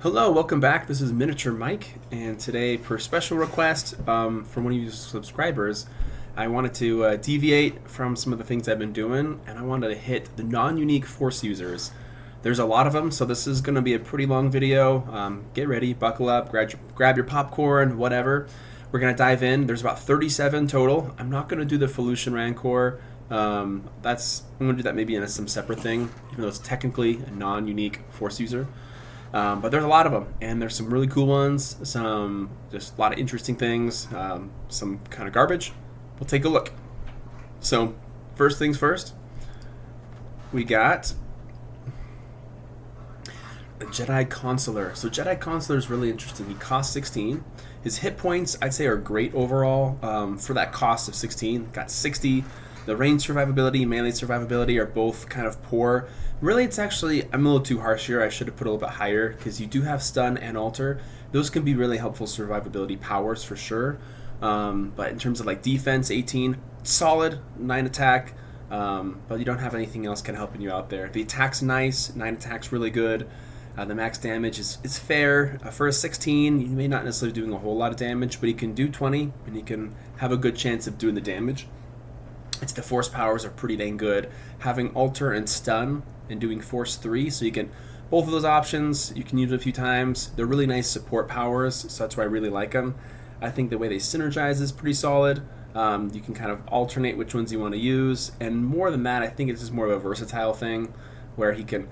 Hello, welcome back. This is Miniature Mike, and today, per special request from one of you subscribers, I wanted to deviate from some of the things I've been doing, and I wanted to hit the non-unique Force users. There's a lot of them, so this is going to be a pretty long video. Get ready, buckle up, grab your popcorn, whatever. We're going to dive in. There's about 37 total. I'm not going to do the Felucian Rancor. I'm going to do that maybe in some separate thing, even though it's technically a non-unique Force user. But there's a lot of them, and there's some really cool ones, some just a lot of interesting things, some kind of garbage. We'll take a look. So, first things first, we got a Jedi Consular. So Jedi Consular is really interesting. He costs 16. His hit points, I'd say, are great overall for that cost of 16. Got 60. The range survivability, melee survivability are both kind of poor. Really, it's actually, I'm a little too harsh here. I should have put a little bit higher because you do have stun and alter. Those can be really helpful survivability powers for sure. But in terms of like defense, 18, solid, 9 attack, but you don't have anything else kind of helping you out there. The attack's nice, 9 attack's really good. The max damage is fair. For a 16, you may not necessarily be doing a whole lot of damage, but he can do 20, and he can have a good chance of doing the damage. It's the force powers are pretty dang good. Having alter and stun and doing force 3, so you can both of those options. You can use it a few times. They're really nice support powers, so that's why I really like them. I think the way they synergize is pretty solid. You can kind of alternate which ones you want to use, and more than that, I think it's just more of a versatile thing where he can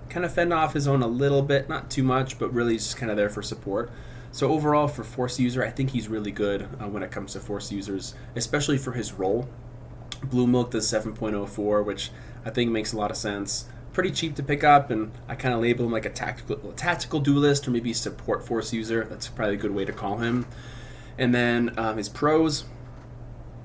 kind of fend off his own a little bit, not too much, but really just kind of there for support. So overall, for Force user, I think he's really good when it comes to Force users, especially for his role. Blue Milk does 7.04, which I think makes a lot of sense. Pretty cheap to pick up, and I kind of label him like a tactical duelist or maybe support Force user. That's probably a good way to call him. And then his pros,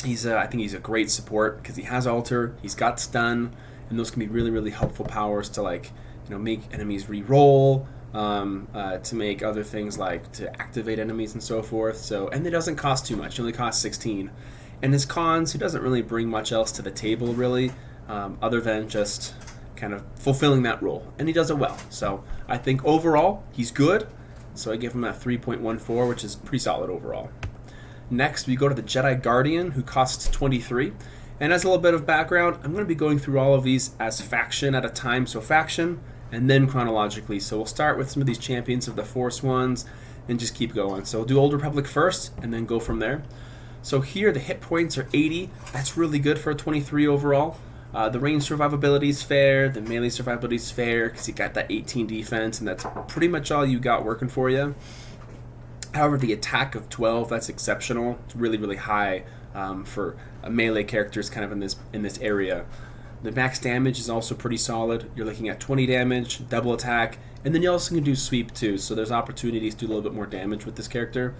I think he's a great support because he has alter, he's got stun, and those can be really, really helpful powers to make enemies re-roll, to make other things like to activate enemies and so forth. So, and it doesn't cost too much. It only costs 16. And his cons, he doesn't really bring much else to the table, really, other than just kind of fulfilling that role. And he does it well. So I think overall, he's good. So I give him a 3.14, which is pretty solid overall. Next, we go to the Jedi Guardian, who costs 23. And as a little bit of background, I'm going to be going through all of these as faction at a time. So faction, and then chronologically. So we'll start with some of these Champions of the Force ones, and just keep going. So we'll do Old Republic first, and then go from there. So here the hit points are 80. That's really good for a 23 overall. The range survivability is fair. The melee survivability is fair because you got that 18 defense, and that's pretty much all you got working for you. However, the attack of 12, that's exceptional. It's really, really high for a melee characters kind of in this area. The max damage is also pretty solid. You're looking at 20 damage, double attack, and then you also can do sweep too. So there's opportunities to do a little bit more damage with this character.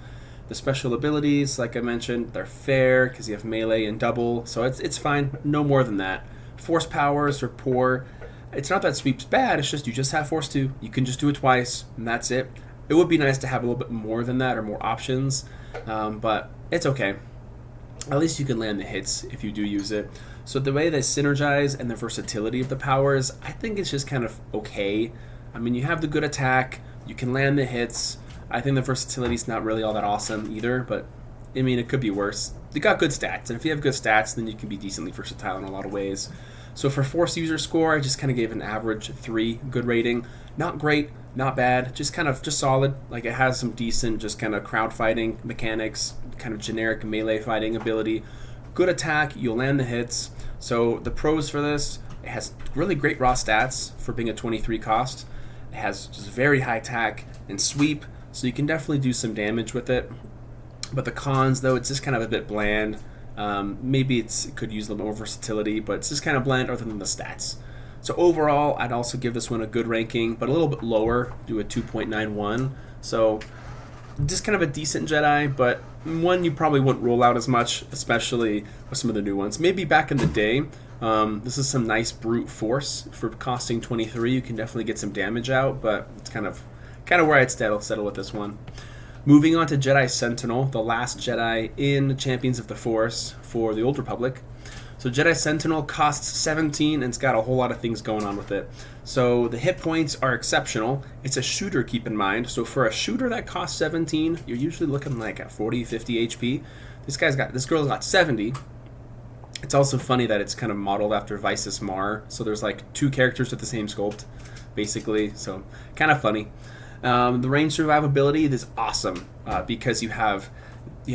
The special abilities, like I mentioned, they're fair because you have melee and double, so it's fine. No more than that. Force powers are poor. It's not that sweep's bad, it's just you just have force 2. You can just do it twice, and that's it. It would be nice to have a little bit more than that or more options, but it's okay. At least you can land the hits if you do use it. So the way they synergize and the versatility of the powers, I think it's just kind of okay. I mean, you have the good attack, you can land the hits. I think the versatility is not really all that awesome either, but I mean, it could be worse. They got good stats, and if you have good stats, then you can be decently versatile in a lot of ways. So for Force user score, I just kind of gave an average 3 good rating. Not great, not bad, just solid. Like it has some decent just kind of crowd fighting mechanics, kind of generic melee fighting ability. Good attack, you'll land the hits. So the pros for this, it has really great raw stats for being a 23 cost. It has just very high attack and sweep. So you can definitely do some damage with it. But the cons, though, it's just kind of a bit bland. Maybe it could use a little more versatility, but it's just kind of bland other than the stats. So overall, I'd also give this one a good ranking, but a little bit lower, do a 2.91. So just kind of a decent Jedi, but one you probably wouldn't roll out as much, especially with some of the new ones. Maybe back in the day, this is some nice brute force for costing 23. You can definitely get some damage out, but it's kind of where I'd settle with this one. Moving on to Jedi Sentinel, the last Jedi in Champions of the Force for the Old Republic. So Jedi Sentinel costs 17, and it's got a whole lot of things going on with it. So the hit points are exceptional. It's a shooter, keep in mind. So for a shooter that costs 17, you're usually looking like at 40, 50 HP. This girl's got 70. It's also funny that it's kind of modeled after Vices Mar. So there's like 2 characters with the same sculpt, basically. So kind of funny. The range survivability is awesome because you have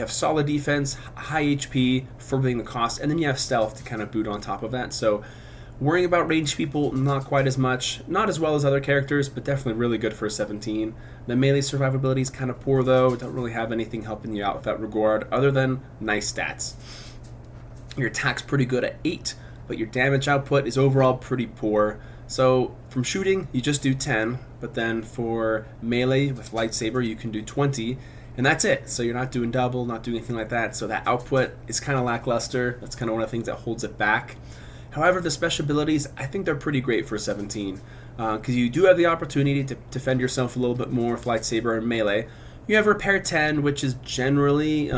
solid defense, high HP for being the cost, and then you have stealth to kind of boot on top of that. So worrying about ranged people, not quite as much. Not as well as other characters, but definitely really good for a 17. The melee survivability is kind of poor, though. Don't really have anything helping you out with that regard, other than nice stats. Your attack's pretty good at 8, but your damage output is overall pretty poor. So from shooting, you just do 10, but then for melee with lightsaber, you can do 20, and that's it. So you're not doing double, not doing anything like that. So that output is kind of lackluster. That's kind of one of the things that holds it back. However, the special abilities, I think they're pretty great for 17, because you do have the opportunity to defend yourself a little bit more with lightsaber and melee. You have Repair 10, which is generally,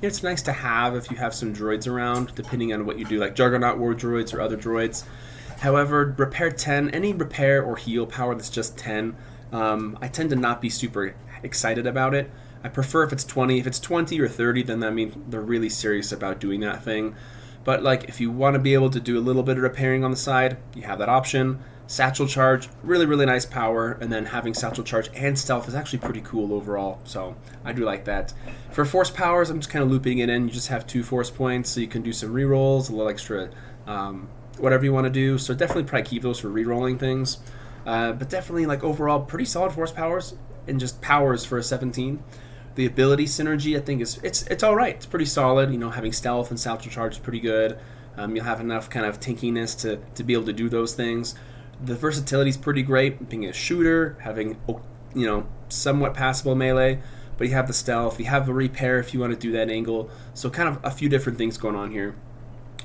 it's nice to have if you have some droids around, depending on what you do, like Juggernaut War droids or other droids. However, Repair 10, any repair or heal power that's just 10, I tend to not be super excited about it. I prefer if it's 20. If it's 20 or 30, then that means they're really serious about doing that thing. But like, if you want to be able to do a little bit of repairing on the side, you have that option. Satchel Charge, really, really nice power, and then having Satchel Charge and Stealth is actually pretty cool overall, so I do like that. For Force Powers, I'm just kind of looping it in. You just have 2 Force points, so you can do some rerolls, a little extra, whatever you want to do, so definitely probably keep those for rerolling things. But definitely, like, overall, pretty solid Force Powers, and just powers for a 17. The ability synergy, I think, it's all right. It's pretty solid. You know, having Stealth and Satchel Charge is pretty good. You'll have enough kind of tankiness to be able to do those things. The versatility is pretty great, being a shooter, having, you know, somewhat passable melee, but you have the stealth, you have the repair if you want to do that angle, so kind of a few different things going on here.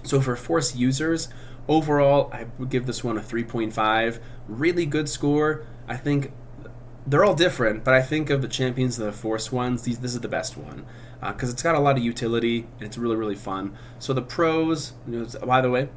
So for Force users, overall, I would give this one a 3.5. Really good score. I think they're all different, but I think of the champions of the Force ones, this is the best one, because it's got a lot of utility, and it's really, really fun. So the pros, you know, by the way,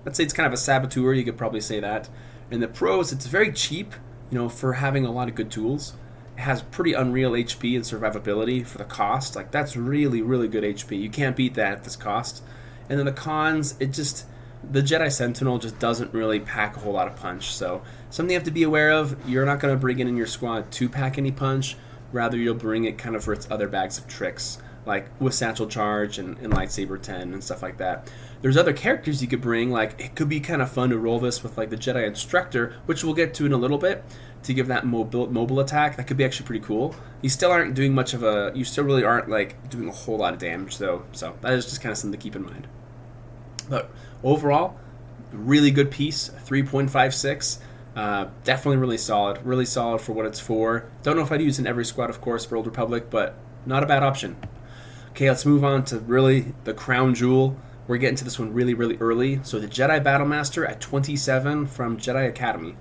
let's say it's kind of a saboteur, you could probably say that. In the pros, it's very cheap, you know, for having a lot of good tools. It has pretty unreal HP and survivability for the cost. Like, that's really, really good HP. You can't beat that at this cost. And then the cons, the Jedi Sentinel just doesn't really pack a whole lot of punch. So something you have to be aware of, you're not going to bring it in your squad to pack any punch. Rather, you'll bring it kind of for its other bags of tricks, like with Satchel Charge and Lightsaber 10 and stuff like that. There's other characters you could bring, like it could be kind of fun to roll this with like the Jedi Instructor, which we'll get to in a little bit, to give that mobile attack. That could be actually pretty cool. You still aren't doing much of you still really aren't like doing a whole lot of damage though, so that is just kind of something to keep in mind. But overall, really good piece, 3.56. Definitely really solid for what it's for. Don't know if I'd use it in every squad, of course, for Old Republic, but not a bad option. Okay, let's move on to really the crown jewel. We're getting to this one really, really early. So the Jedi Battlemaster at 27 from Jedi Academy.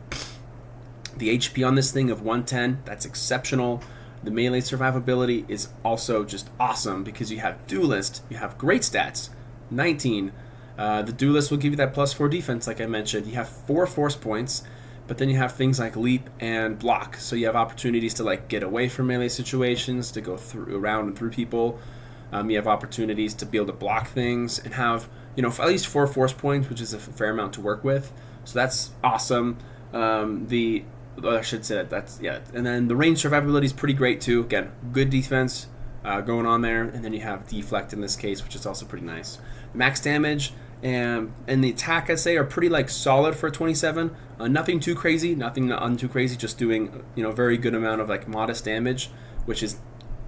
The HP on this thing of 110, that's exceptional. The melee survivability is also just awesome because you have Duelist, you have great stats, 19. The Duelist will give you that +4 defense, like I mentioned. You have 4 force points, but then you have things like Leap and Block. So you have opportunities to like get away from melee situations, to go around and through people. You have opportunities to be able to block things and have, you know, at least 4 force points, which is a fair amount to work with. So that's awesome. I should say that's, yeah. And then the range survivability is pretty great too. Again, good defense going on there. And then you have Deflect in this case, which is also pretty nice. Max damage and the attack, I'd say, are pretty like solid for 27. Nothing too crazy, nothing too crazy, just doing, you know, very good amount of like modest damage, which is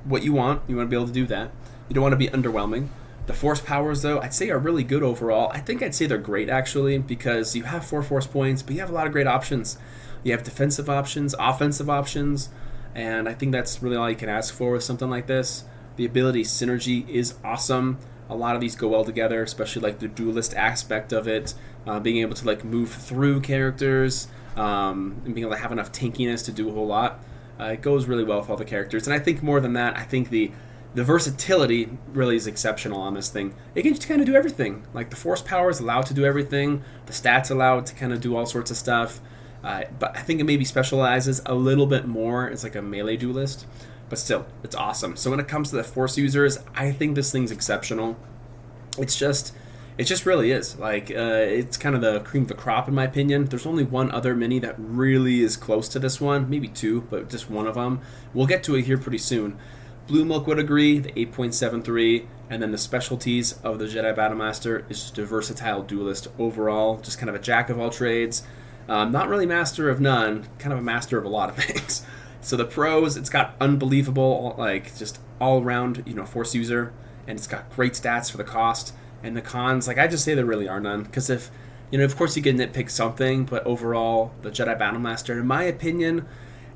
what you want. You want to be able to do that. You don't want to be underwhelming. The force powers, though, I'd say are really good overall. I think I'd say they're great, actually, because you have 4 force points, but you have a lot of great options. You have defensive options, offensive options, and I think that's really all you can ask for with something like this. The ability synergy is awesome. A lot of these go well together, especially like the duelist aspect of it, being able to like move through characters, and being able to have enough tankiness to do a whole lot. It goes really well with all the characters, and I think more than that, I think the The versatility really is exceptional on this thing. It can just kind of do everything. Like the force power is allowed to do everything. The stats allow it to kind of do all sorts of stuff. But I think it maybe specializes a little bit more as like a melee duelist. But still, it's awesome. So when it comes to the force users, I think this thing's exceptional. It just really is. Like it's kind of the cream of the crop in my opinion. There's only one other mini that really is close to this one, maybe two, but just one of them. We'll get to it here pretty soon. Blue Milk would agree, the 8.73, and then the specialties of the Jedi Battlemaster is just a versatile duelist overall, just kind of a jack of all trades. Not really master of none, kind of a master of a lot of things. So the pros, it's got unbelievable, like just all around, force user, and it's got great stats for the cost. And the cons, like I just say there really are none, because if, of course you can nitpick something, but overall, the Jedi Battlemaster, in my opinion,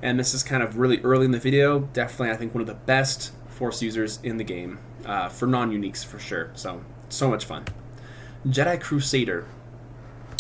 and this is kind of really early in the video, definitely I think one of the best force users in the game, for non-uniques for sure. So much fun. Jedi Crusader.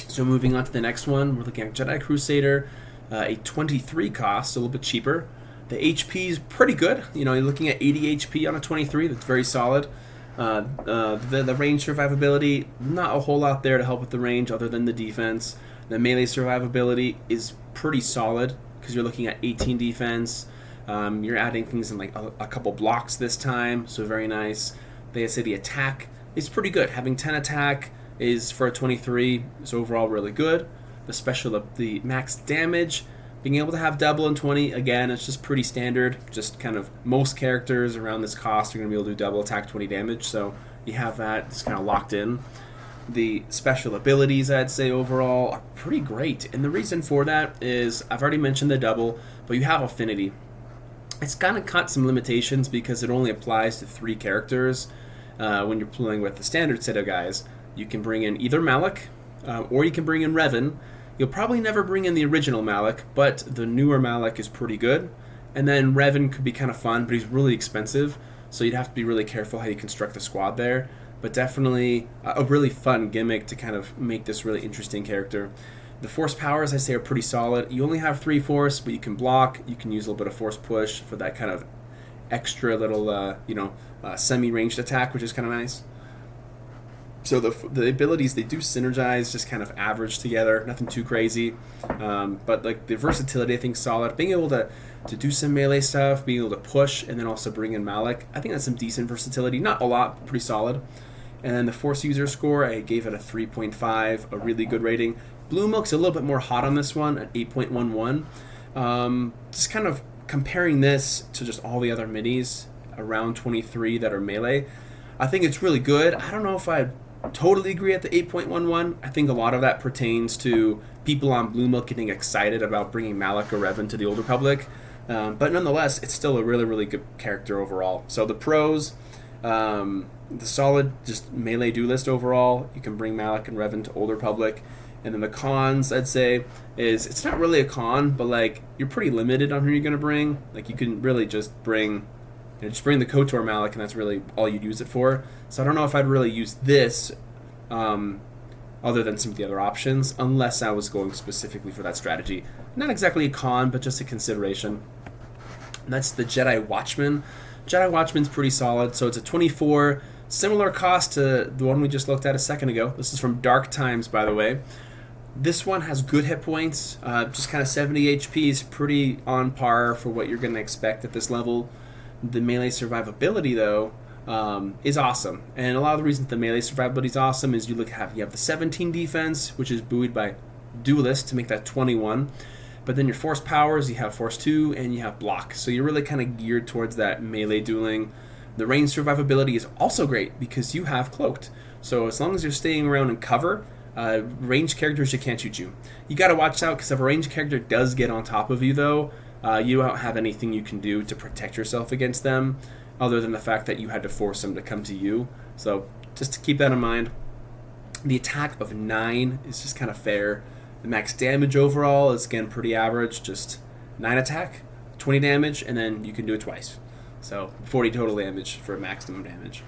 So moving on to the next one, we're looking at Jedi Crusader, a 23 cost, a little bit cheaper. The HP is pretty good. You're looking at 80 HP on a 23. That's very solid. The range survivability, not a whole lot there to help with the range other than the defense. The melee survivability is pretty solid because you're looking at 18 defense. You're adding things in like a couple blocks this time, so very nice. They say the attack is pretty good. Having 10 attack is for a 23 is overall really good. The max damage, being able to have double and 20, again, it's just pretty standard. Just kind of most characters around this cost are going to be able to do double attack 20 damage, so you have that. It's kind of locked in. The special abilities, I'd say, overall are pretty great. And the reason for that is, I've already mentioned the double, but you have affinity. It's kind of cut some limitations because it only applies to 3 characters. When you're playing with the standard set of guys, you can bring in either Malak, or you can bring in Revan. You'll probably never bring in the original Malak, but the newer Malak is pretty good. And then Revan could be kind of fun, but he's really expensive, so you'd have to be really careful how you construct the squad there. But definitely a really fun gimmick to kind of make this really interesting character. The force powers, I say, are pretty solid. You only have 3 force, but you can block. You can use a little bit of force push for that kind of extra little, semi-ranged attack, which is kind of nice. So the abilities, they do synergize, just kind of average together, nothing too crazy. But like the versatility, I think, solid. Being able to do some melee stuff, being able to push, and then also bring in Malak, I think that's some decent versatility. Not a lot, but pretty solid. And then the force user score, I gave it a 3.5, a really good rating. Blue Milk's a little bit more hot on this one at 8.11. Just kind of comparing this to just all the other minis around 23 that are melee, I think it's really good. I don't know if I'd totally agree at the 8.11. I think a lot of that pertains to people on Blue Milk getting excited about bringing Malak or Revan to the Old Republic. But nonetheless, it's still a really, really good character overall. So the pros, the solid just melee duelist overall. You can bring Malak and Revan to Old Republic. And then the cons, I'd say, is it's not really a con, but like you're pretty limited on who you're going to bring. Like you can really just bring the KOTOR Malak, and that's really all you'd use it for. So I don't know if I'd really use this other than some of the other options, unless I was going specifically for that strategy. Not exactly a con, but just a consideration. And that's the Jedi Watchman. Jedi Watchman's pretty solid, so it's a 24, similar cost to the one we just looked at a second ago. This is from Dark Times, by the way. This one has good hit points, just kind of 70 HP is pretty on par for what you're going to expect at this level. The melee survivability, though, is awesome. And a lot of the reasons the melee survivability is awesome is you have the 17 defense, which is buoyed by Duelist to make that 21. But then your force powers, you have force 2, and you have block. So you're really kind of geared towards that melee dueling. The range survivability is also great because you have cloaked. So as long as you're staying around in cover, ranged characters, you can't shoot you. You got to watch out because if a ranged character does get on top of you, though, you don't have anything you can do to protect yourself against them other than the fact that you had to force them to come to you. So just to keep that in mind. The attack of 9 is just kind of fair. The max damage overall is, again, pretty average. Just 9 attack, 20 damage, and then you can do it twice. So 40 total damage for maximum damage.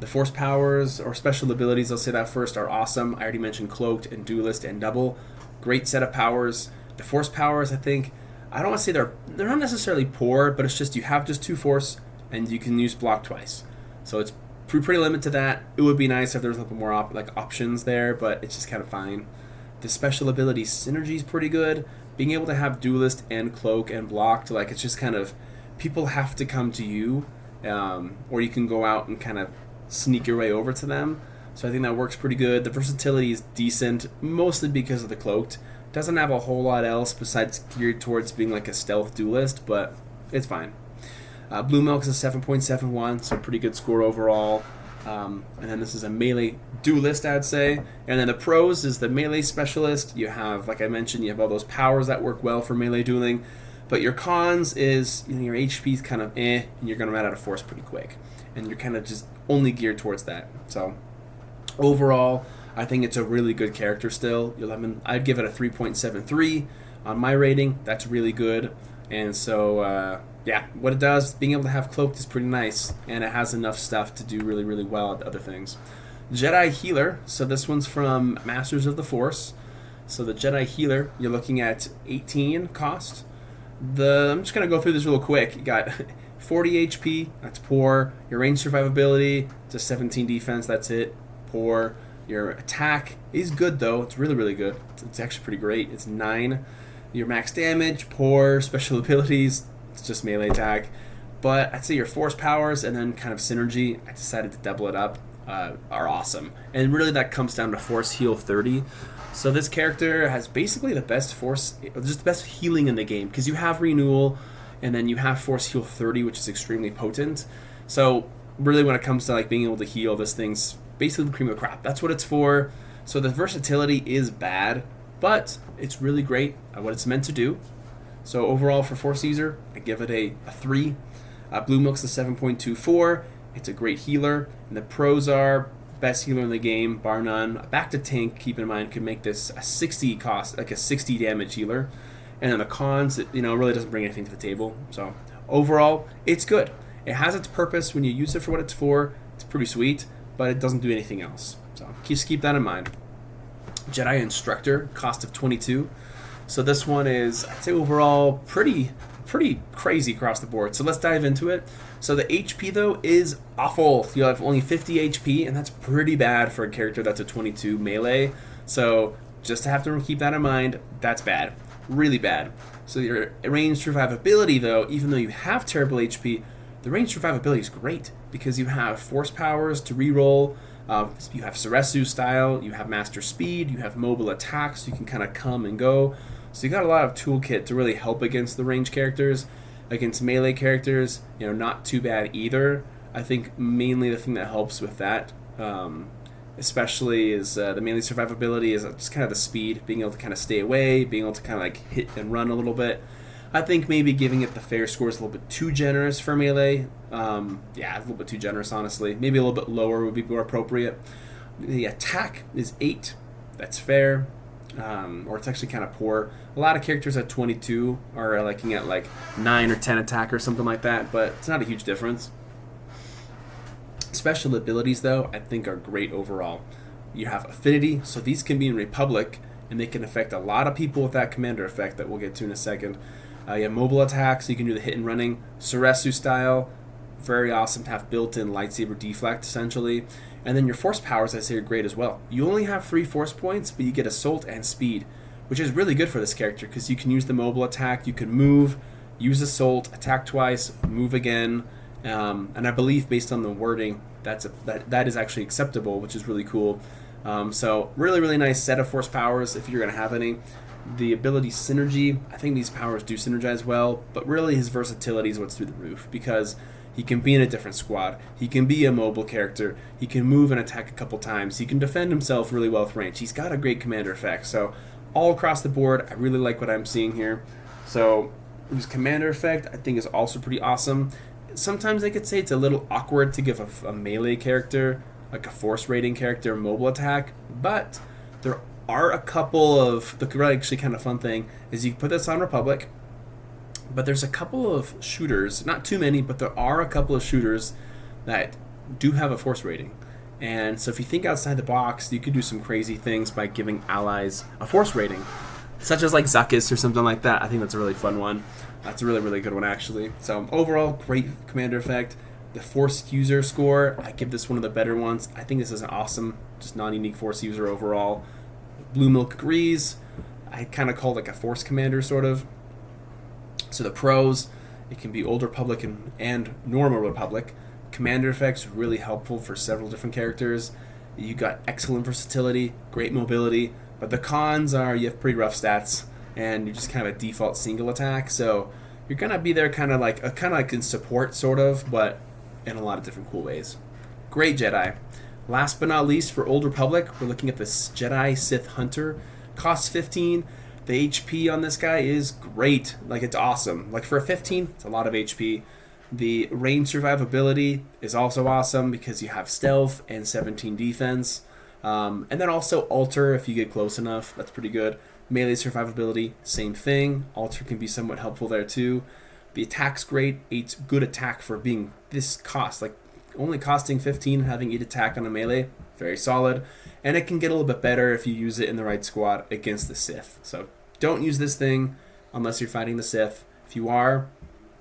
The force powers or special abilities, I'll say that first, are awesome. I already mentioned Cloaked and Duelist and Double. Great set of powers. The force powers, I think, I don't want to say they're not necessarily poor, but it's just you have just 2 force, and you can use block twice. So it's pretty limited to that. It would be nice if there was a little bit more options there, but it's just kind of fine. The special ability synergy is pretty good. Being able to have duelist and cloak and blocked, like it's just kind of, people have to come to you, or you can go out and kind of sneak your way over to them. So I think that works pretty good. The versatility is decent, mostly because of the cloaked. Doesn't have a whole lot else besides geared towards being like a stealth duelist, but it's fine. Blue Milk's a 7.71, so pretty good score overall. And then this is a melee duelist, I'd say. And then the pros is the melee specialist. You have, like I mentioned, you have all those powers that work well for melee dueling. But your cons is, your HP is kind of and you're going to run out of force pretty quick. And you're kind of just only geared towards that. So overall, I think it's a really good character still. I'd give it a 3.73 on my rating. That's really good. And so, what it does, being able to have cloaked is pretty nice. And it has enough stuff to do really, really well at other things. Jedi Healer. So this one's from Masters of the Force. So the Jedi Healer, you're looking at 18 cost. I'm just going to go through this real quick. You got 40 HP, that's poor. Your range survivability, just 17 defense, that's it, poor. Your attack is good though, it's really, really good. It's actually pretty great, it's 9. Your max damage, poor. Special abilities, it's just melee attack. But I'd say your force powers and then kind of synergy, I decided to double it up, are awesome. And really that comes down to force heal 30. So this character has basically the best just the best healing in the game, because you have renewal and then you have force heal 30, which is extremely potent. So really when it comes to like being able to heal, this thing's basically the cream of the crop. That's what it's for. So the versatility is bad, but it's really great at what it's meant to do. So overall for Force user, I give it a 3. Blue Milk's a 7.24. It's a great healer, and the pros are best healer in the game, bar none. Back to tank, keep in mind, could make this a 60 cost, like a 60 damage healer. And then the cons, it really doesn't bring anything to the table. So overall, it's good. It has its purpose when you use it for what it's for. It's pretty sweet, but it doesn't do anything else. So just keep that in mind. Jedi Instructor, cost of 22. So this one is, I'd say overall, pretty crazy across the board. So let's dive into it. So the HP though is awful. You have only 50 HP, and that's pretty bad for a character that's a 22 melee. So just to have to keep that in mind, that's bad. Really bad. So your range survivability though, even though you have terrible HP, the range survivability is great because you have force powers to reroll. You have Seresu style, you have master speed, you have mobile attacks, so you can kind of come and go. So you got a lot of toolkit to really help against the range characters. Against melee characters, not too bad either. I think mainly the thing that helps with that, especially is the melee survivability, is just kind of the speed, being able to kind of stay away, being able to kind of like hit and run a little bit. I think maybe giving it the fair score is a little bit too generous for melee. A little bit too generous, honestly. Maybe a little bit lower would be more appropriate. The attack is 8. That's fair. Or it's actually kind of poor. A lot of characters at 22 are looking at like 9 or 10 attack or something like that, but it's not a huge difference. Special abilities, though, I think are great overall. You have Affinity, so these can be in Republic, and they can affect a lot of people with that commander effect that we'll get to in a second. You have mobile attack, so you can do the hit and running. Seresu style, very awesome to have built-in lightsaber deflect, essentially. And then your force powers, I say, are great as well. You only have 3 force points, but you get assault and speed, which is really good for this character, because you can use the mobile attack, you can move, use assault, attack twice, move again, and I believe based on the wording, that is actually acceptable, which is really cool. So really, really nice set of force powers if you're going to have any. The ability synergy, I think these powers do synergize well, but really his versatility is what's through the roof, because he can be in a different squad, he can be a mobile character, he can move and attack a couple times, he can defend himself really well with range, he's got a great commander effect. So all across the board, I really like what I'm seeing here. So his commander effect, I think, is also pretty awesome. Sometimes I could say it's a little awkward to give a melee character, like a force rating character, mobile attack, but there are a couple of, the really actually kind of fun thing is you can put this on Republic, but there's a couple of shooters, not too many, but there are a couple of shooters that do have a force rating. And so if you think outside the box, you could do some crazy things by giving allies a force rating, such as like Zuckuss or something like that. I think that's a really fun one. That's a really, really good one, actually. So overall, great commander effect. The Force user score, I give this one of the better ones. I think this is an awesome, just non-unique Force user overall. Blue Milk agrees. I kind of call it like a Force commander, sort of. So the pros, it can be Old Republic and Normal Republic. Commander effects, really helpful for several different characters. You got excellent versatility, great mobility, but the cons are you have pretty rough stats, and you're just kind of a default single attack, so you're gonna be there kind of like in support, sort of, but in a lot of different cool ways. Great Jedi. Last but not least, for Old Republic, we're looking at this Jedi Sith Hunter. Costs 15. The HP on this guy is great. Like, it's awesome. Like, for a 15, it's a lot of HP. The range survivability is also awesome because you have stealth and 17 defense. And then also alter if you get close enough. That's pretty good. Melee survivability, same thing. Alter can be somewhat helpful there too. The attack's great. 8's good attack for being this cost. Like, only costing 15, having 8 attack on a melee, very solid. And it can get a little bit better if you use it in the right squad against the Sith. So don't use this thing unless you're fighting the Sith. If you are,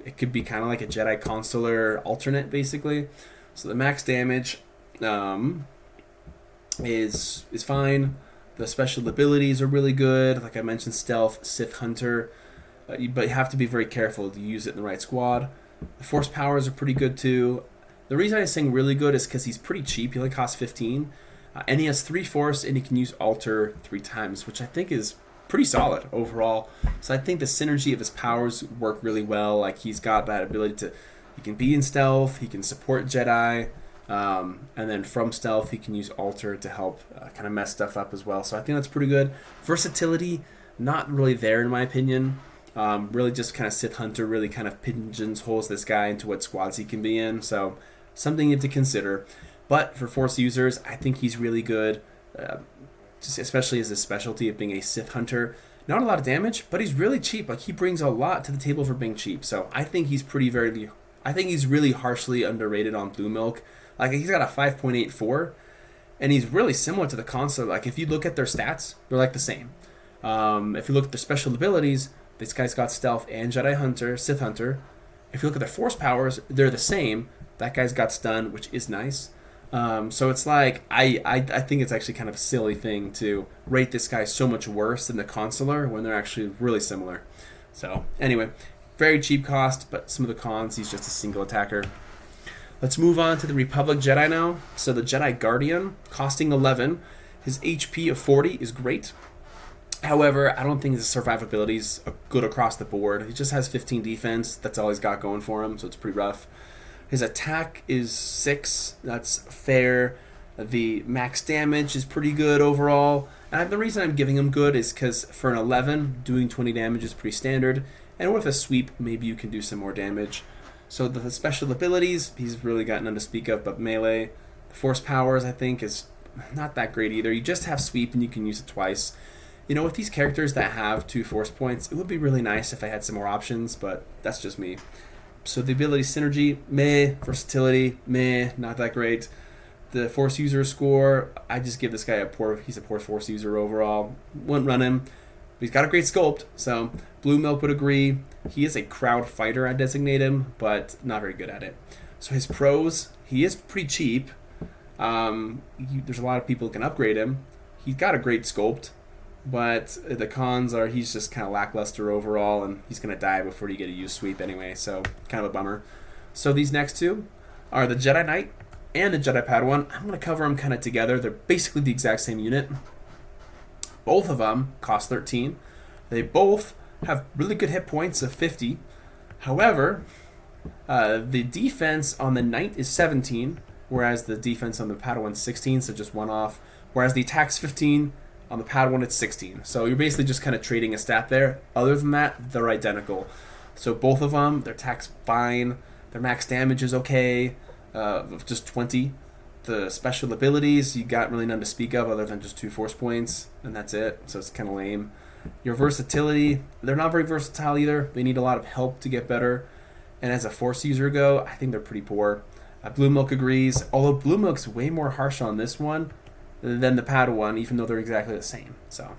it could be kind of like a Jedi Consular alternate, basically. So the max damage is fine. The special abilities are really good. Like I mentioned, Stealth, Sith Hunter. But you have to be very careful to use it in the right squad. The Force powers are pretty good too. The reason I'm saying really good is because he's pretty cheap. He only costs 15. And he has 3 Force, and he can use Alter 3 times, which I think is pretty solid overall. So I think the synergy of his powers work really well. Like, he's got that ability to, he can be in stealth, he can support Jedi, and then from stealth he can use Alter to help kind of mess stuff up as well. So I think that's pretty good. Versatility, not really there in my opinion. Really just kind of Sith Hunter really kind of pigeonholes this guy into what squads he can be in. So something you have to consider. But for Force users, I think he's really good. Especially as a specialty of being a Sith Hunter. Not a lot of damage, but he's really cheap. Like, he brings a lot to the table for being cheap. So I think he's I think he's really harshly underrated on Blue Milk. Like, he's got a 5.84, and he's really similar to the console. Like, if you look at their stats, they're like the same. If you look at their special abilities, this guy's got Stealth and Jedi Hunter, Sith Hunter. If you look at their Force powers, they're the same. That guy's got Stun, which is nice. So it's like, I think it's actually kind of a silly thing to rate this guy so much worse than the Consular when they're actually really similar. So anyway, very cheap cost, but some of the cons, he's just a single attacker. Let's move on to the Republic Jedi now. So the Jedi Guardian, costing 11. His HP of 40 is great. However, I don't think his survivability is good across the board. He just has 15 defense. That's all he's got going for him, so it's pretty rough. His attack is 6. That's fair. The max damage is pretty good overall. And the reason I'm giving him good is because for an 11, doing 20 damage is pretty standard. And with a sweep, maybe you can do some more damage. So the special abilities, he's really got none to speak of, but melee. The Force powers, I think, is not that great either. You just have sweep and you can use it twice. You know, with these characters that have 2 Force points, it would be really nice if I had some more options, but that's just me. So the ability synergy, meh. Versatility, meh. Not that great. The Force user score, I just give this guy he's a poor Force user overall. Wouldn't run him. But he's got a great sculpt, so Blue Milk would agree. He is a crowd fighter, I designate him, but not very good at it. So his pros, he is pretty cheap. There's a lot of people who can upgrade him. He's got a great sculpt. But the cons are he's just kind of lackluster overall, and he's going to die before you get a use sweep anyway, so kind of a bummer. So these next two are the Jedi Knight and the Jedi Padawan. I'm going to cover them kind of together. They're basically the exact same unit. Both of them cost 13. They both have really good hit points of 50. However, the defense on the Knight is 17, whereas the defense on the Padawan is 16, so just one off. Whereas the attack's 15. On the Padawan, it's 16. So you're basically just kind of trading a stat there. Other than that, they're identical. So both of them, their attack's fine. Their max damage is okay, just 20. The special abilities, you got really none to speak of other than just 2 Force points, and that's it. So it's kind of lame. Your versatility, they're not very versatile either. They need a lot of help to get better. And as a Force user go, I think they're pretty poor. Blue Milk agrees, although Blue Milk's way more harsh on this one than the Padawan, even though they're exactly the same. So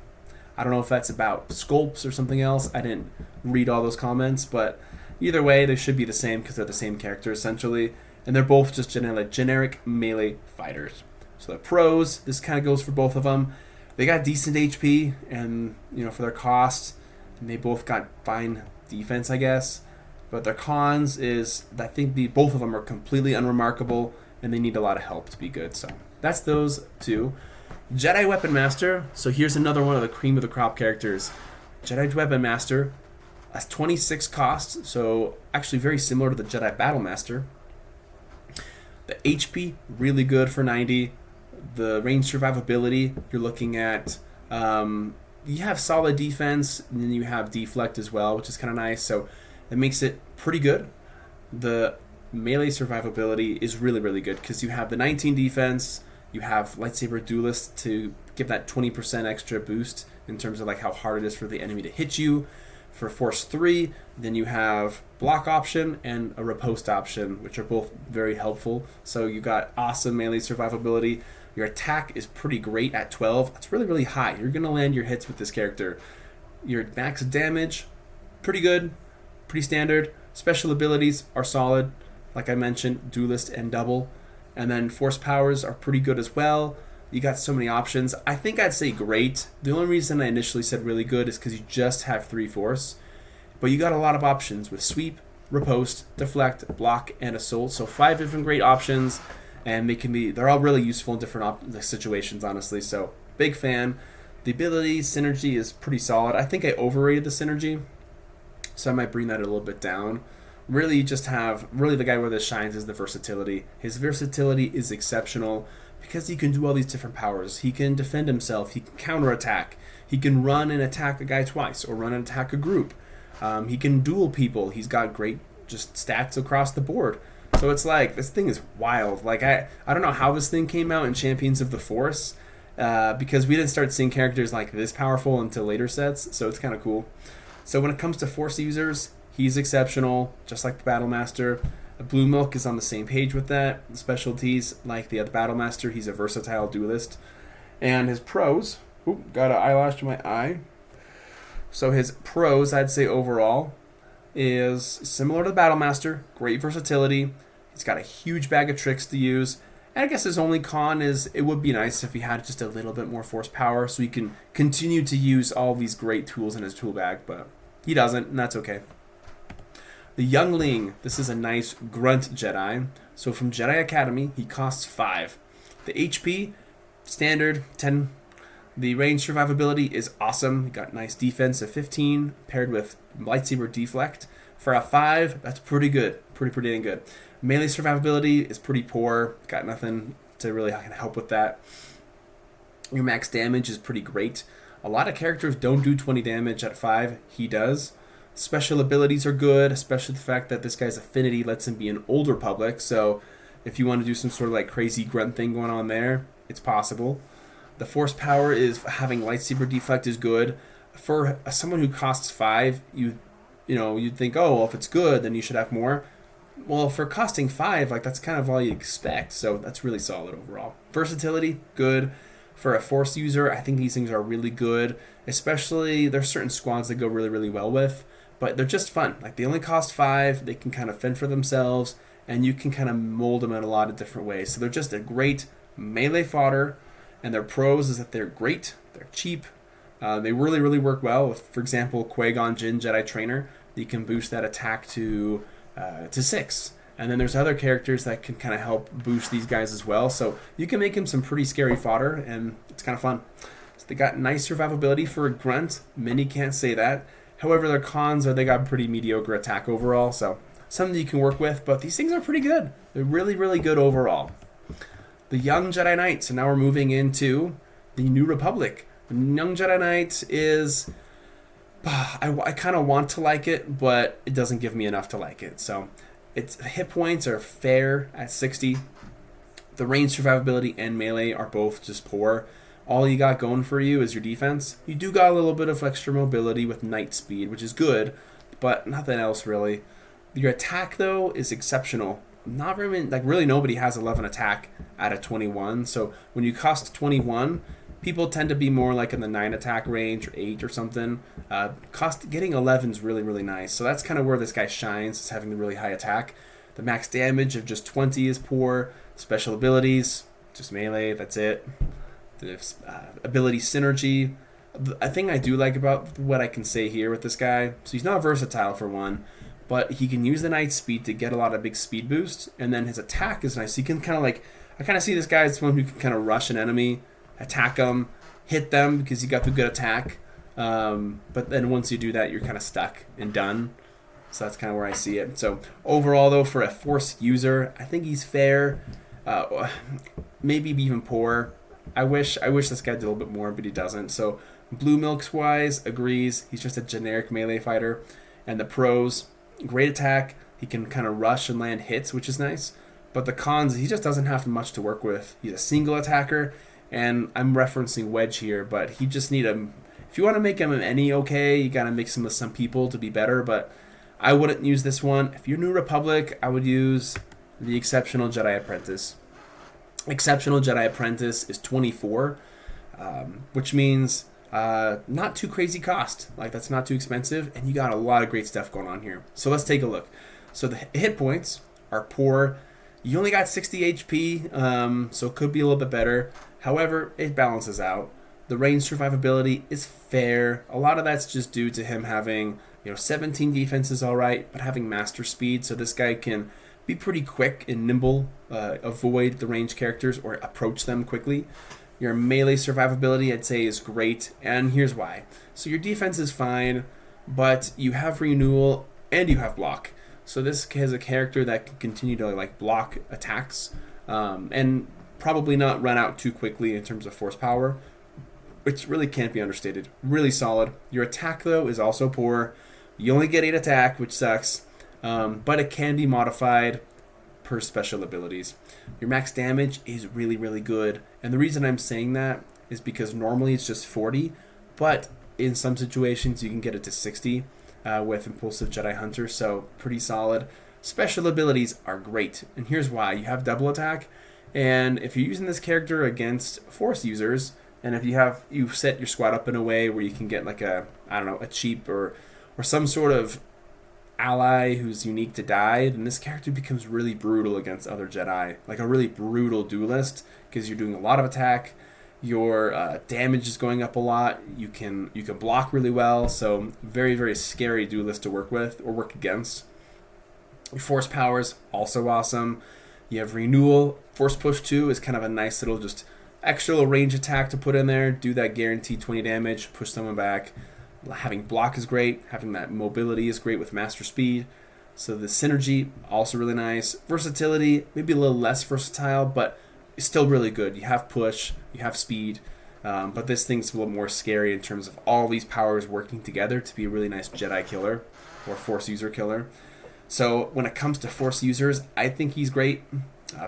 I don't know if that's about sculpts or something else. I didn't read all those comments, but either way, they should be the same because they're the same character essentially, and they're both just generic melee fighters. So the pros, this kind of goes for both of them. They got decent HP, and for their cost, and they both got fine defense, I guess. But their cons is I think both of them are completely unremarkable, and they need a lot of help to be good. So that's those two. Jedi Weapon Master. So here's another one of the cream of the crop characters. Jedi Weapon Master, a 26 cost, so actually very similar to the Jedi Battle Master. The HP really good for 90. The range survivability, you're looking at, you have solid defense, and then you have deflect as well, which is kind of nice. So it makes it pretty good. The melee survivability is really, really good because you have the 19 defense, you have lightsaber duelist to give that 20% extra boost in terms of like how hard it is for the enemy to hit you. For Force 3, then you have block option and a riposte option, which are both very helpful. So you got awesome melee survivability. Your attack is pretty great at 12. It's really, really high. You're going to land your hits with this character. Your max damage, pretty good, pretty standard. Special abilities are solid, like I mentioned, duelist and double. And then force powers are pretty good as well. You got so many options. I think I'd say great. The only reason I initially said really good is because you just have 3 force. But you got a lot of options with sweep, riposte, deflect, block, and assault. So 5 different great options, and they're all really useful in different situations, honestly. So big fan. The ability synergy is pretty solid. I think I overrated the synergy, so I might bring that a little bit down. Really, the guy where this shines is the versatility. His versatility is exceptional because he can do all these different powers. He can defend himself. He can counterattack. He can run and attack a guy twice, or run and attack a group. He can duel people. He's got great just stats across the board. So it's like, this thing is wild. Like, I don't know how this thing came out in Champions of the Force, because we didn't start seeing characters like this powerful until later sets, so it's kind of cool. So when it comes to Force users, he's exceptional, just like the Battle Master. Blue Milk is on the same page with that. The specialties, like the other Battle Master, he's a versatile duelist. And his pros, got an eyelash to my eye. So his pros, I'd say overall, is similar to the Battle Master, great versatility. He's got a huge bag of tricks to use. And I guess his only con is it would be nice if he had just a little bit more force power so he can continue to use all these great tools in his tool bag, but he doesn't, and that's okay. The Youngling, this is a nice grunt Jedi. So from Jedi Academy, he costs 5. The HP, standard, 10. The range survivability is awesome. He got nice defense of 15, paired with lightsaber deflect. For a 5, that's pretty good. Pretty dang good. Melee survivability is pretty poor. Got nothing to really help with that. Your max damage is pretty great. A lot of characters don't do 20 damage at 5. He does. Special abilities are good, especially the fact that this guy's affinity lets him be an older public. So if you want to do some sort of like crazy grunt thing going on there, it's possible. The force power is having lightsaber deflect is good. For someone who costs 5, you'd think, oh, well, if it's good, then you should have more. Well, for costing 5, like that's kind of all you expect. So that's really solid overall. Versatility, good. For a force user, I think these things are really good. Especially there's certain squads that go really, really well with. But they're just fun. Like they only cost 5. They can kind of fend for themselves, and you can kind of mold them in a lot of different ways. So they're just a great melee fodder. And their pros is that they're great. They're cheap. They really, really work well with, for example, Qui-Gon Jinn Jedi Trainer. You can boost that attack to 6. And then there's other characters that can kind of help boost these guys as well. So you can make them some pretty scary fodder, and it's kind of fun. So they got nice survivability for a grunt. Many can't say that. However, their cons are they got pretty mediocre attack overall. So something you can work with, but these things are pretty good. They're really, really good overall. The Young Jedi Knight. So now we're moving into the New Republic. The Young Jedi Knight is... I kind of want to like it, but it doesn't give me enough to like it. So its hit points are fair at 60. The range survivability and melee are both just poor. All you got going for you is your defense. You do got a little bit of extra mobility with Knight speed, which is good, but nothing else really. Your attack, though, is exceptional. Not very many, really nobody has 11 attack out of 21. So when you cost 21, People tend to be more like in the 9 attack range or 8 or something. Getting 11 is really, really nice. So that's kind of where this guy shines, is having the really high attack. The max damage of just 20 is poor. Special abilities, just melee, that's it. The ability synergy. A thing I do like about what I can say here with this guy, so he's not versatile for one, but he can use the Knight's speed to get a lot of big speed boost, and then his attack is nice. So you can kind of like, I kind of see this guy as someone who can kind of rush an enemy, attack them, hit them because you got the good attack. But then once you do that, you're kind of stuck and done. So that's kind of where I see it. So overall, though, for a Force user, I think he's fair. Maybe even poor. I wish this guy did a little bit more, but he doesn't. So Blue Milks wise, agrees. He's just a generic melee fighter. And the pros, great attack. He can kind of rush and land hits, which is nice. But the cons, he just doesn't have much to work with. He's a single attacker, and I'm referencing Wedge here, but he just need a... If you want to make him an any okay, you got to mix him with some people to be better, but I wouldn't use this one. If you're New Republic, I would use the Exceptional Jedi Apprentice. Exceptional Jedi Apprentice is 24, which means not too crazy cost. Like, that's not too expensive, and you got a lot of great stuff going on here. So let's take a look. So the hit points are poor. You only got 60 HP, so it could be a little bit better. However, it balances out. The range survivability is fair. A lot of that's just due to him having, 17 defense is all right, but having master speed, so this guy can be pretty quick and nimble, avoid the ranged characters or approach them quickly. Your melee survivability, I'd say, is great, and here's why. So your defense is fine, but you have renewal and you have block. So this has a character that can continue to block attacks, and probably not run out too quickly in terms of force power, which really can't be understated. Really solid. Your attack, though, is also poor. You only get 8 attack, which sucks, but it can be modified per special abilities. Your max damage is really, really good, and the reason I'm saying that is because normally it's just 40, but in some situations you can get it to 60 with Impulsive Jedi Hunter, so pretty solid. Special abilities are great, and here's why. You have double attack, and if you're using this character against Force users, and if you've set your squad up in a way where you can get a cheap or some sort of ally who's unique to die, then this character becomes really brutal against other Jedi, like a really brutal duelist, because you're doing a lot of attack. Your damage is going up a lot. You can block really well, so very, very scary duelist to work with or work against. Your force powers also awesome. You have renewal. Force push 2 is kind of a nice little just extra little range attack to put in there. Do that guaranteed 20 damage. Push someone back. Having block is great. Having that mobility is great with master speed. So the synergy also really nice. Versatility maybe a little less versatile, but still really good. You have push, you have speed, but this thing's a little more scary in terms of all these powers working together to be a really nice Jedi killer or Force user killer. So when it comes to Force users, I think he's great.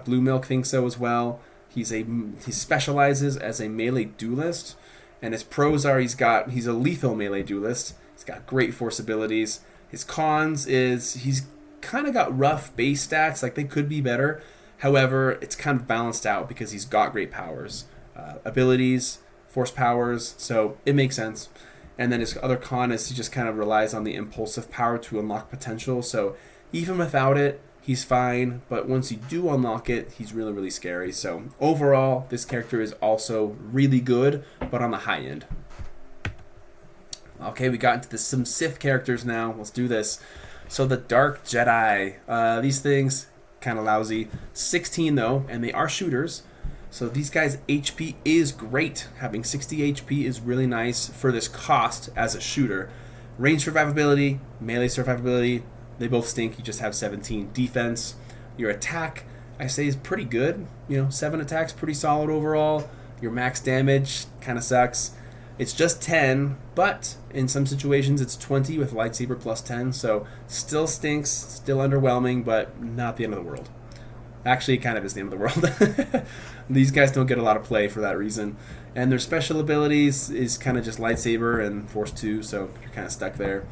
Blue Milk thinks so as well. He specializes as a melee duelist, and his pros are he's a lethal melee duelist. He's got great Force abilities. His cons is he's kind of got rough base stats, like they could be better. However, it's kind of balanced out because he's got great powers, abilities, force powers, so it makes sense. And then his other con is he just kind of relies on the impulsive power to unlock potential. So even without it, he's fine. But once you do unlock it, he's really, really scary. So overall, this character is also really good, but on the high end. Okay, we got into some Sith characters now. Let's do this. So the Dark Jedi. These things, kind of lousy. 16 though, and they are shooters. So these guys' HP is great. Having 60 HP is really nice for this cost as a shooter. Range survivability, melee survivability, they both stink. You just have 17 defense. Your attack, I say, is pretty good. 7 attacks, pretty solid overall. Your max damage kind of sucks. It's just 10, but in some situations it's 20 with lightsaber plus 10, so still stinks, still underwhelming, but not the end of the world. Actually, it kind of is the end of the world. These guys don't get a lot of play for that reason. And their special abilities is kind of just lightsaber and Force 2, so you're kind of stuck there.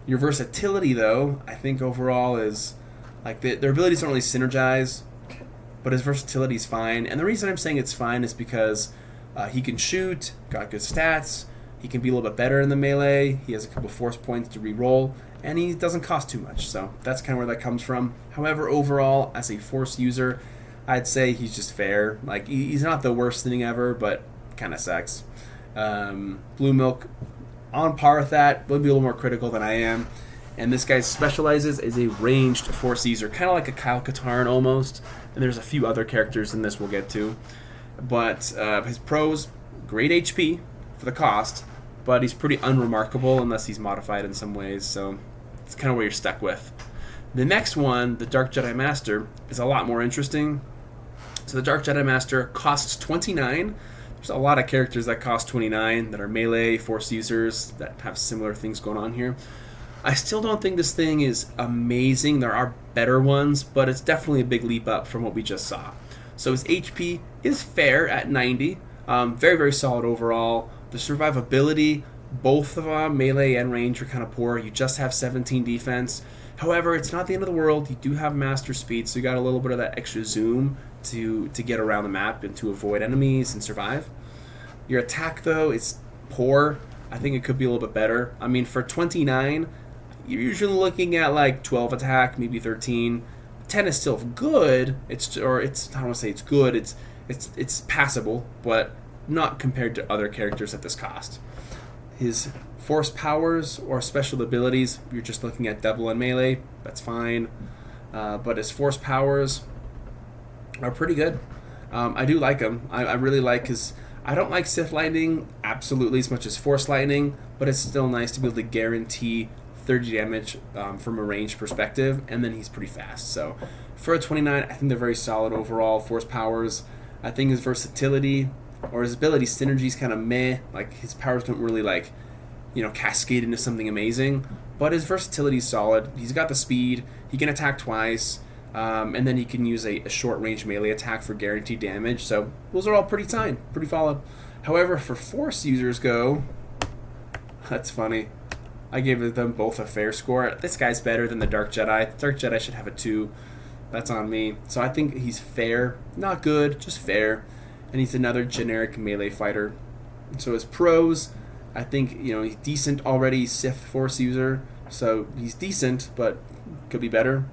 Your versatility, though, I think overall is, like, their abilities don't really synergize, but his versatility is fine. And the reason I'm saying it's fine is because He can shoot, got good stats. He can be a little bit better in the melee. He has a couple force points to re-roll, and he doesn't cost too much. So that's kind of where that comes from. However, overall, as a force user, I'd say he's just fair. Like, he's not the worst thing ever, but kind of sucks. Blue Milk, on par with that, would be a little more critical than I am. And this guy specializes as a ranged force user, kind of like a Kyle Katarn almost. And there's a few other characters in this we'll get to. But his pros, great HP for the cost, but he's pretty unremarkable unless he's modified in some ways, so it's kind of where you're stuck with. The next one, the Dark Jedi Master, is a lot more interesting. So the Dark Jedi Master costs 29. There's a lot of characters that cost 29 that are melee force users that have similar things going on here. I still don't think this thing is amazing. There are better ones, but it's definitely a big leap up from what we just saw. So his HP is fair at 90. Very, very solid overall. The survivability, both of melee and range are kind of poor. You just have 17 defense. However, it's not the end of the world. You do have master speed, so you got a little bit of that extra zoom to get around the map and to avoid enemies and survive. Your attack, though, is poor. I think it could be a little bit better. I mean, for 29, you're usually looking at like 12 attack, maybe 13. 10 is still good. I don't want to say it's good. It's passable, but not compared to other characters at this cost. His force powers or special abilities, you're just looking at double and melee. That's fine. But his force powers are pretty good. I do like him. I really like his... I don't like Sith Lightning absolutely as much as Force Lightning, but it's still nice to be able to guarantee 30 damage from a range perspective, and then he's pretty fast. So for a 29, I think they're very solid overall. Force powers, I think his versatility or his ability synergy is kind of meh. Like, his powers don't really cascade into something amazing, but his versatility is solid. He's got the speed, he can attack twice, and then he can use a short range melee attack for guaranteed damage. So those are all pretty fine, pretty solid. However, for force users go, that's funny. I gave them both a fair score. This guy's better than the Dark Jedi. The Dark Jedi should have a 2. That's on me. So I think he's fair. Not good, just fair. And he's another generic melee fighter. So his pros, I think, he's decent already Sith Force user. So he's decent, but could be better.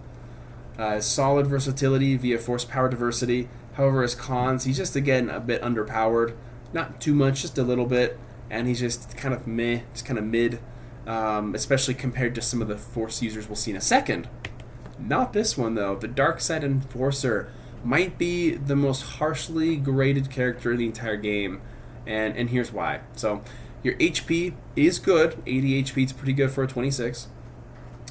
Solid versatility via force power diversity. However, his cons, he's just, again, a bit underpowered. Not too much, just a little bit. And he's just kind of meh, just kind of mid. Especially compared to some of the force users we'll see in a second. Not this one, though. The Dark Side Enforcer might be the most harshly graded character in the entire game, and here's why. So your HP is good. 80 HP is pretty good for a 26.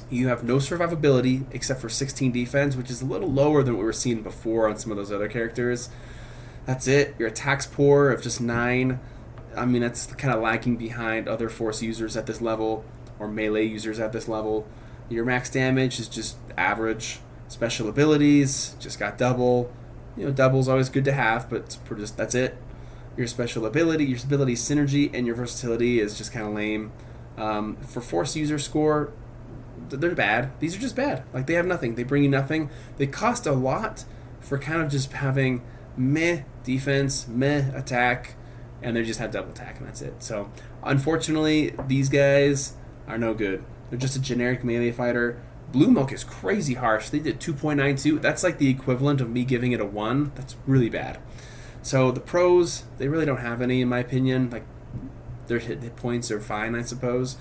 You have no survivability except for 16 defense, which is a little lower than what we were seeing before on some of those other characters. That's it. Your attack's poor of just 9. I mean, that's kind of lagging behind other force users at this level or melee users at this level. Your max damage is just average. Special abilities, just got double. Double's always good to have, but that's it. Your ability synergy, and your versatility is just kind of lame. For force user score, they're bad. These are just bad. Like, they have nothing. They bring you nothing. They cost a lot for kind of just having meh defense, meh attack, and they just have double attack, and that's it. So, unfortunately, these guys are no good. They're just a generic melee fighter. Blue Milk is crazy harsh. They did 2.92. That's like the equivalent of me giving it a 1. That's really bad. So the pros, they really don't have any, in my opinion. Like, their hit points are fine, I suppose.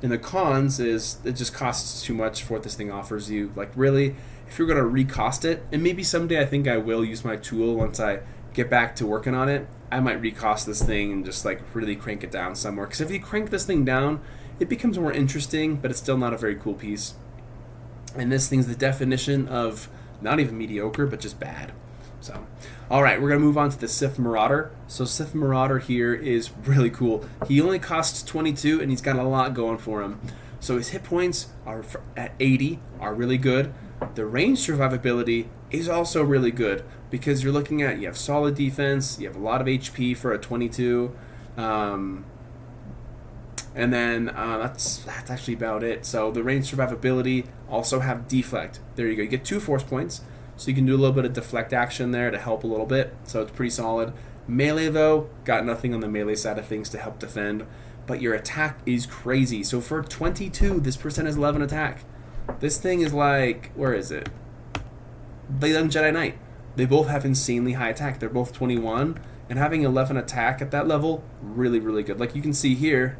And the cons is it just costs too much for what this thing offers you. Like, really, if you're going to recost it, and maybe someday I think I will use my tool once I get back to working on it, I might recost this thing and just like really crank it down somewhere. Because if you crank this thing down, it becomes more interesting, but it's still not a very cool piece. And this thing's the definition of not even mediocre, but just bad. So, all right, we're going to move on to the Sith Marauder. So Sith Marauder here is really cool. He only costs 22, and he's got a lot going for him. So his hit points are at 80 are really good. The range survivability is also really good because you're looking at, you have solid defense, you have a lot of HP for a 22, and then that's actually about it. So the range survivability, also have deflect. There you go. You get 2 force points, so you can do a little bit of deflect action there to help a little bit. So it's pretty solid. Melee, though, got nothing on the melee side of things to help defend, but your attack is crazy. So for 22, this person has 11 attack. This thing is like, where is it? The Young Jedi Knight. They both have insanely high attack. They're both 21, and having 11 attack at that level, really, really good. Like you can see here,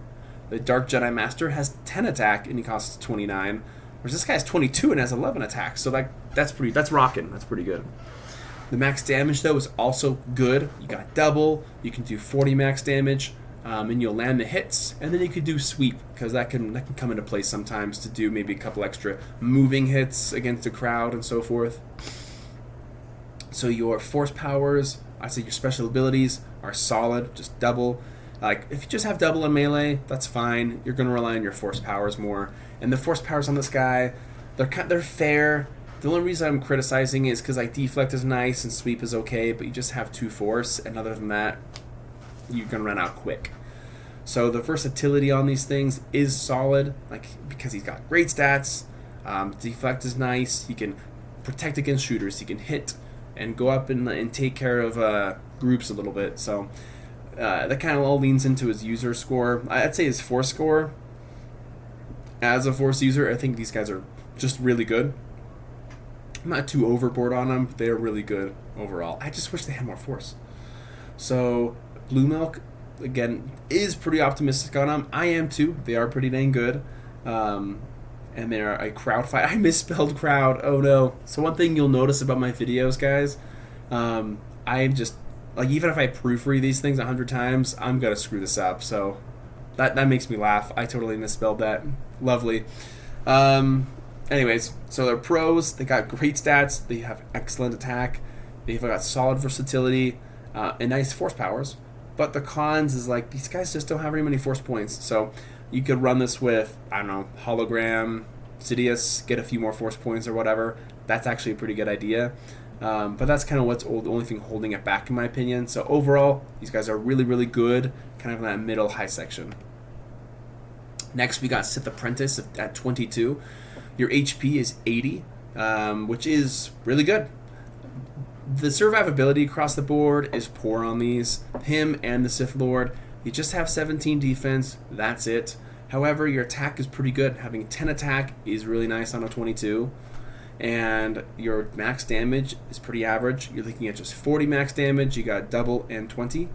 the Dark Jedi Master has 10 attack, and he costs 29, whereas this guy has 22 and has 11 attack. So that's rocking. That's pretty good. The max damage, though, is also good. You got double. You can do 40 max damage, and you'll land the hits. And then you could do sweep, because that can come into play sometimes to do maybe a couple extra moving hits against a crowd and so forth. So your force powers, I'd say your special abilities are solid, just double. Like, if you just have double in melee, that's fine. You're going to rely on your force powers more. And the force powers on this guy, they're fair. The only reason I'm criticizing is because like deflect is nice and sweep is okay, but you just have 2 force, and other than that, you're gonna run out quick. So the versatility on these things is solid, like because he's got great stats. Deflect is nice. He can protect against shooters. He can hit and go up and take care of groups a little bit. So that kind of all leans into his user score. I'd say his force score. As a force user, I think these guys are just really good. I'm not too overboard on them, but they are really good overall. I just wish they had more force. So, Blue Milk, again, is pretty optimistic on them. I am too. They are pretty dang good. And they're a crowd fight. I misspelled crowd. Oh no. So one thing you'll notice about my videos, guys, I'm just, like, even if I proofread these things 100 times, I'm going to screw this up. So that makes me laugh. I totally misspelled that. Lovely. Anyways, so they're pros. They got great stats. They have excellent attack. They've got solid versatility and nice force powers. But the cons is like these guys just don't have very many force points. So you could run this with, I don't know, Hologram, Sidious, get a few more force points or whatever. That's actually a pretty good idea. But that's kind of what's the only thing holding it back in my opinion. So overall, these guys are really, really good, kind of in that middle high section. Next, we got Sith Apprentice at 22. Your HP is 80, which is really good. The survivability across the board is poor on these. Him and the Sith Lord, you just have 17 defense, that's it. However, your attack is pretty good. Having 10 attack is really nice on a 22. And your max damage is pretty average. You're looking at just 40 max damage. You got double and 20.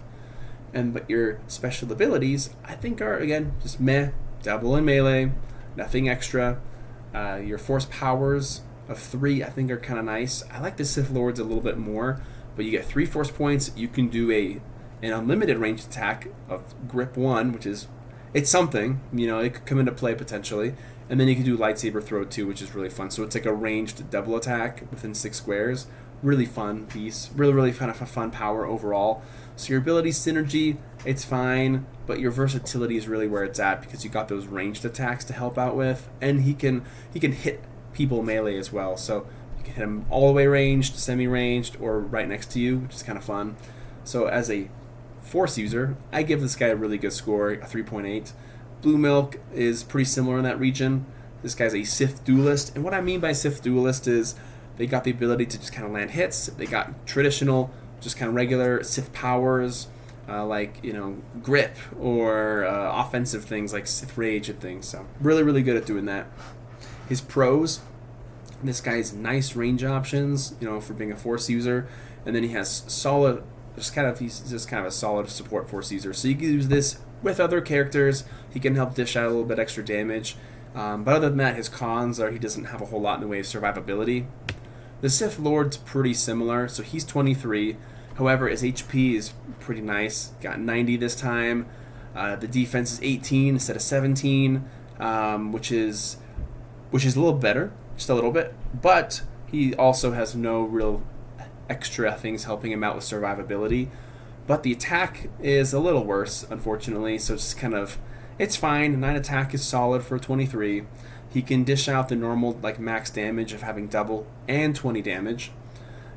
But your special abilities, I think, are, again, just meh. Double and melee, nothing extra. Your force powers of 3, I think, are kind of nice. I like the Sith Lords a little bit more, but you get 3 force points. You can do an unlimited ranged attack of grip 1, which is, it's something, you know, it could come into play potentially. And then you can do lightsaber throw 2, which is really fun. So it's like a ranged double attack within 6 squares. Really fun piece. Really, really kind of a fun power overall. So your ability synergy, it's fine, but your versatility is really where it's at because you got those ranged attacks to help out with, and he can hit people melee as well. So you can hit him all the way ranged, semi-ranged, or right next to you, which is kind of fun. So as a force user, I give this guy a really good score, a 3.8. Blue Milk is pretty similar in that region. This guy's a Sith duelist, and what I mean by Sith duelist is they got the ability to just kind of land hits. They got traditional, just kind of regular Sith powers, like, you know, grip or offensive things like Sith Rage and things. So really, really good at doing that. His pros, this guy's nice range options, you know, for being a force user, and then he has solid, he's just kind of a solid support force user. So you can use this with other characters. He can help dish out a little bit extra damage. But other than that, his cons are he doesn't have a whole lot in the way of survivability. The Sith Lord's pretty similar, so he's 23. However, his HP is pretty nice. Got 90 this time. The defense is 18 instead of 17, which is a little better, just a little bit. But he also has no real extra things helping him out with survivability. But the attack is a little worse, unfortunately. So it's just kind of, it's fine. 9 attack is solid for 23. He can dish out the normal like max damage of having double and 20 damage.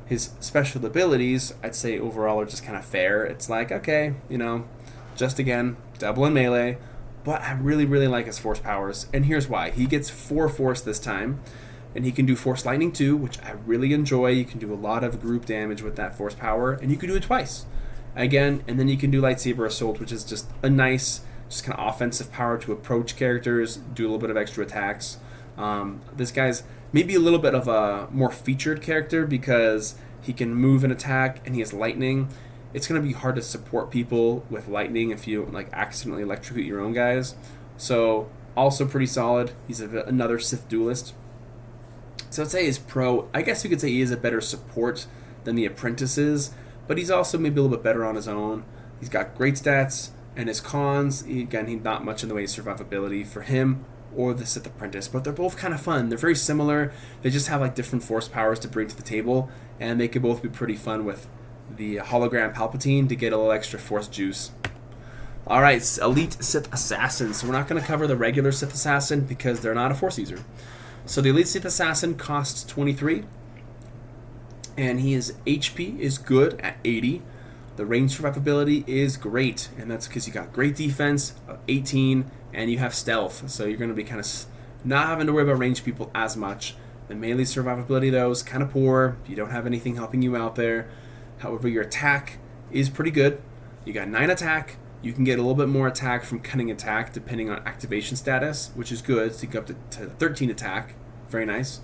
His special abilities, I'd say overall, are just kind of fair. It's like, okay, you know, just again, double and melee. But I really, really like his force powers. And here's why. He gets 4 force this time. And he can do Force Lightning 2, which I really enjoy. You can do a lot of group damage with that force power. And you can do it twice. again, and then you can do Lightsaber Assault, which is just a nice, just kind of offensive power to approach characters, do a little bit of extra attacks. This guy's maybe a little bit of a more featured character because he can move and attack, and he has lightning. It's going to be hard to support people with lightning if you like accidentally electrocute your own guys. So also pretty solid. He's another Sith duelist. So I'd say his pro, I guess you could say he is a better support than the apprentices, but he's also maybe a little bit better on his own. He's got great stats, and his cons, again, he's not much in the way of survivability for him or the Sith apprentice, but they're both kind of fun. They're very similar. They just have like different force powers to bring to the table, and they could both be pretty fun with the hologram Palpatine to get a little extra force juice. Alright, Elite Sith Assassin. So we're not going to cover the regular Sith Assassin because they're not a force user. So the Elite Sith Assassin costs 23, and his HP is good at 80. The range survivability is great, and that's because you got great defense, 18, and you have stealth, so you're going to be kind of not having to worry about ranged people as much. The melee survivability, though, is kind of poor. You don't have anything helping you out there. However, your attack is pretty good. You got 9 attack. You can get a little bit more attack from cunning attack depending on activation status, which is good. So you go up to 13 attack. Very nice.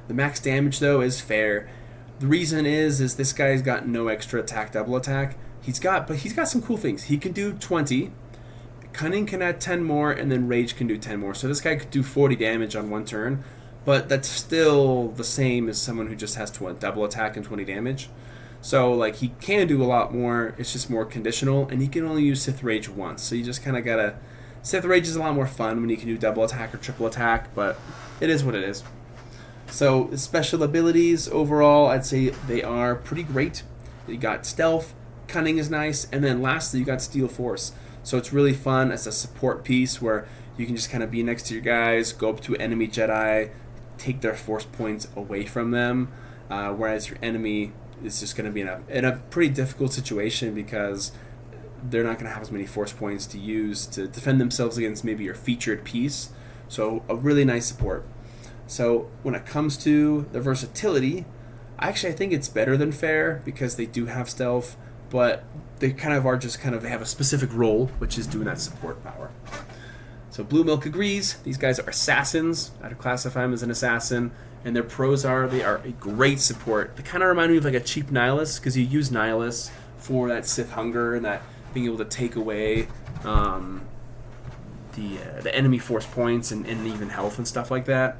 The max damage, though, is fair. The reason is this guy's got no extra attack, double attack. He's got some cool things. He can do 20. Cunning can add 10 more, and then Rage can do 10 more. So this guy could do 40 damage on one turn, but that's still the same as someone who just has double attack and 20 damage. So, like, he can do a lot more, it's just more conditional, and he can only use Sith Rage once. So you just kind of gotta... Sith Rage is a lot more fun when you can do double attack or triple attack, but it is what it is. So, special abilities, overall, I'd say they are pretty great. You got Stealth, Cunning is nice, and then lastly, you got Steel Force. So it's really fun as a support piece where you can just kind of be next to your guys, go up to enemy Jedi, take their force points away from them, whereas your enemy is just going to be in a pretty difficult situation because they're not going to have as many force points to use to defend themselves against maybe your featured piece. So a really nice support. So when it comes to the versatility, I think it's better than fair because they do have stealth, but they kind of have a specific role, which is doing that support power. So Blue Milk agrees. These guys are assassins. I'd classify them as an assassin. And their pros are they are a great support. They kind of remind me of like a cheap Nihilus because you use Nihilus for that Sith hunger and that being able to take away the enemy force points and even health and stuff like that.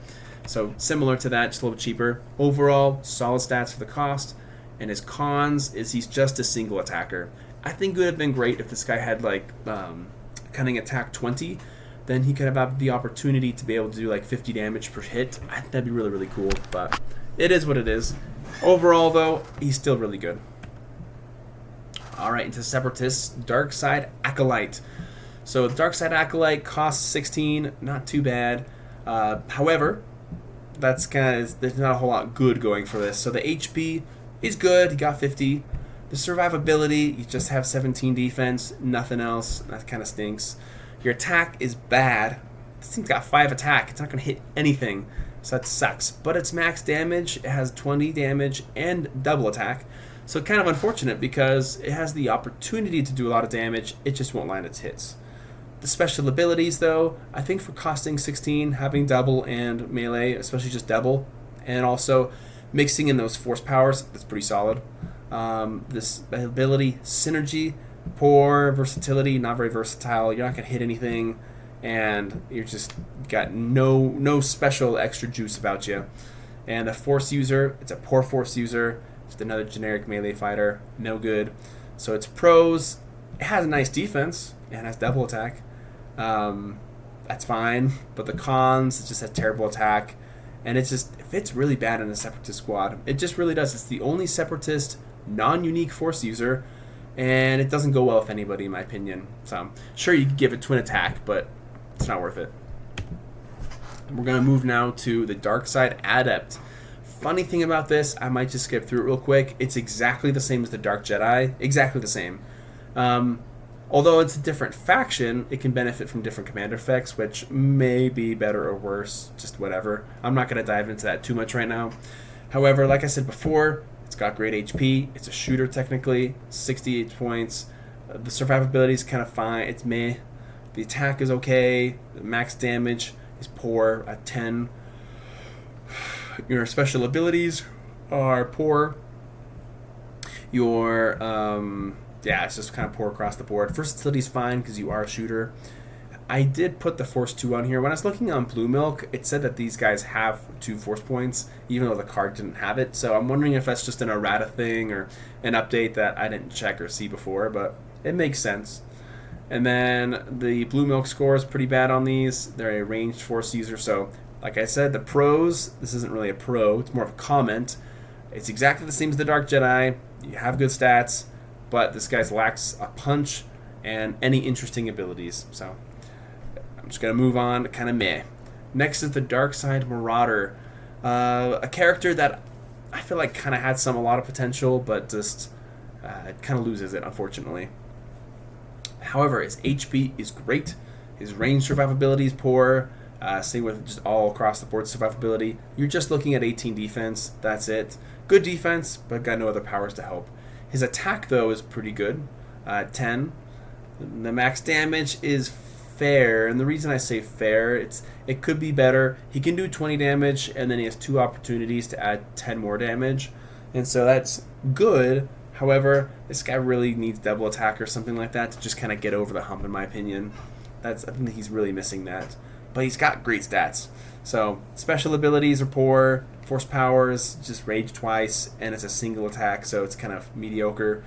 So similar to that, just a little bit cheaper. Overall, solid stats for the cost. And his cons is he's just a single attacker. I think it would have been great if this guy had like cunning attack 20. Then he could have the opportunity to be able to do like 50 damage per hit. I think that'd be really, really cool. But it is what it is. Overall, though, he's still really good. All right, into Separatists, Dark Side Acolyte. So Dark Side Acolyte costs 16, not too bad. However, there's not a whole lot good going for this. So the HP is good. He got 50. The survivability, you just have 17 defense, nothing else. That kind of stinks. Your attack is bad. This thing's got 5 attack. It's not going to hit anything, so that sucks. But its max damage, it has 20 damage and double attack. So kind of unfortunate because it has the opportunity to do a lot of damage. It just won't land its hits. The special abilities, though, I think for costing 16, having double and melee, especially just double, and also mixing in those force powers, that's pretty solid. This ability, Synergy, poor versatility, not very versatile. You're not going to hit anything, and you're just got no special extra juice about you. And a force user, it's a poor force user. Just another generic melee fighter, no good. So its pros, it has a nice defense and has double attack. That's fine, but the cons, it just has terrible attack, and it fits really bad in a Separatist squad. It just really does. It's the only Separatist non-unique force user, and it doesn't go well with anybody, in my opinion. So, sure, you could give it twin attack, but it's not worth it. We're going to move now to the Dark Side Adept. Funny thing about this, I might just skip through it real quick. It's exactly the same as the Dark Jedi. Exactly the same. Although it's a different faction, it can benefit from different commander effects, which may be better or worse, just whatever. I'm not going to dive into that too much right now. However, like I said before, it's got great HP. It's a shooter technically, 68 points. The survivability is kind of fine. It's meh. The attack is okay. The max damage is poor at 10. Your special abilities are poor. Your it's just kind of poor across the board. Versatility is fine because you are a shooter. I did put the Force 2 on here. When I was looking on Blue Milk, it said that these guys have 2 Force points, even though the card didn't have it. So I'm wondering if that's just an errata thing or an update that I didn't check or see before, but it makes sense. And then the Blue Milk score is pretty bad on these. They're a ranged Force user, so like I said, the pros, this isn't really a pro, it's more of a comment. It's exactly the same as the Dark Jedi. You have good stats, but this guy lacks a punch and any interesting abilities. So I'm just going to move on to kind of meh. Next is the Dark Side Marauder. A character that I feel like kind of had a lot of potential, but just it kind of loses it, unfortunately. However, his HP is great. His range survivability is poor. Same with just all across the board survivability. You're just looking at 18 defense. That's it. Good defense, but got no other powers to help. His attack, though, is pretty good. 10. The max damage is fair, and the reason I say fair, it could be better. He can do 20 damage, and then he has 2 opportunities to add 10 more damage, and so that's good. However, this guy really needs double attack or something like that to just kind of get over the hump, in my opinion. I think he's really missing that. But he's got great stats. So special abilities are poor. Force powers just rage twice, and it's a single attack, so it's kind of mediocre.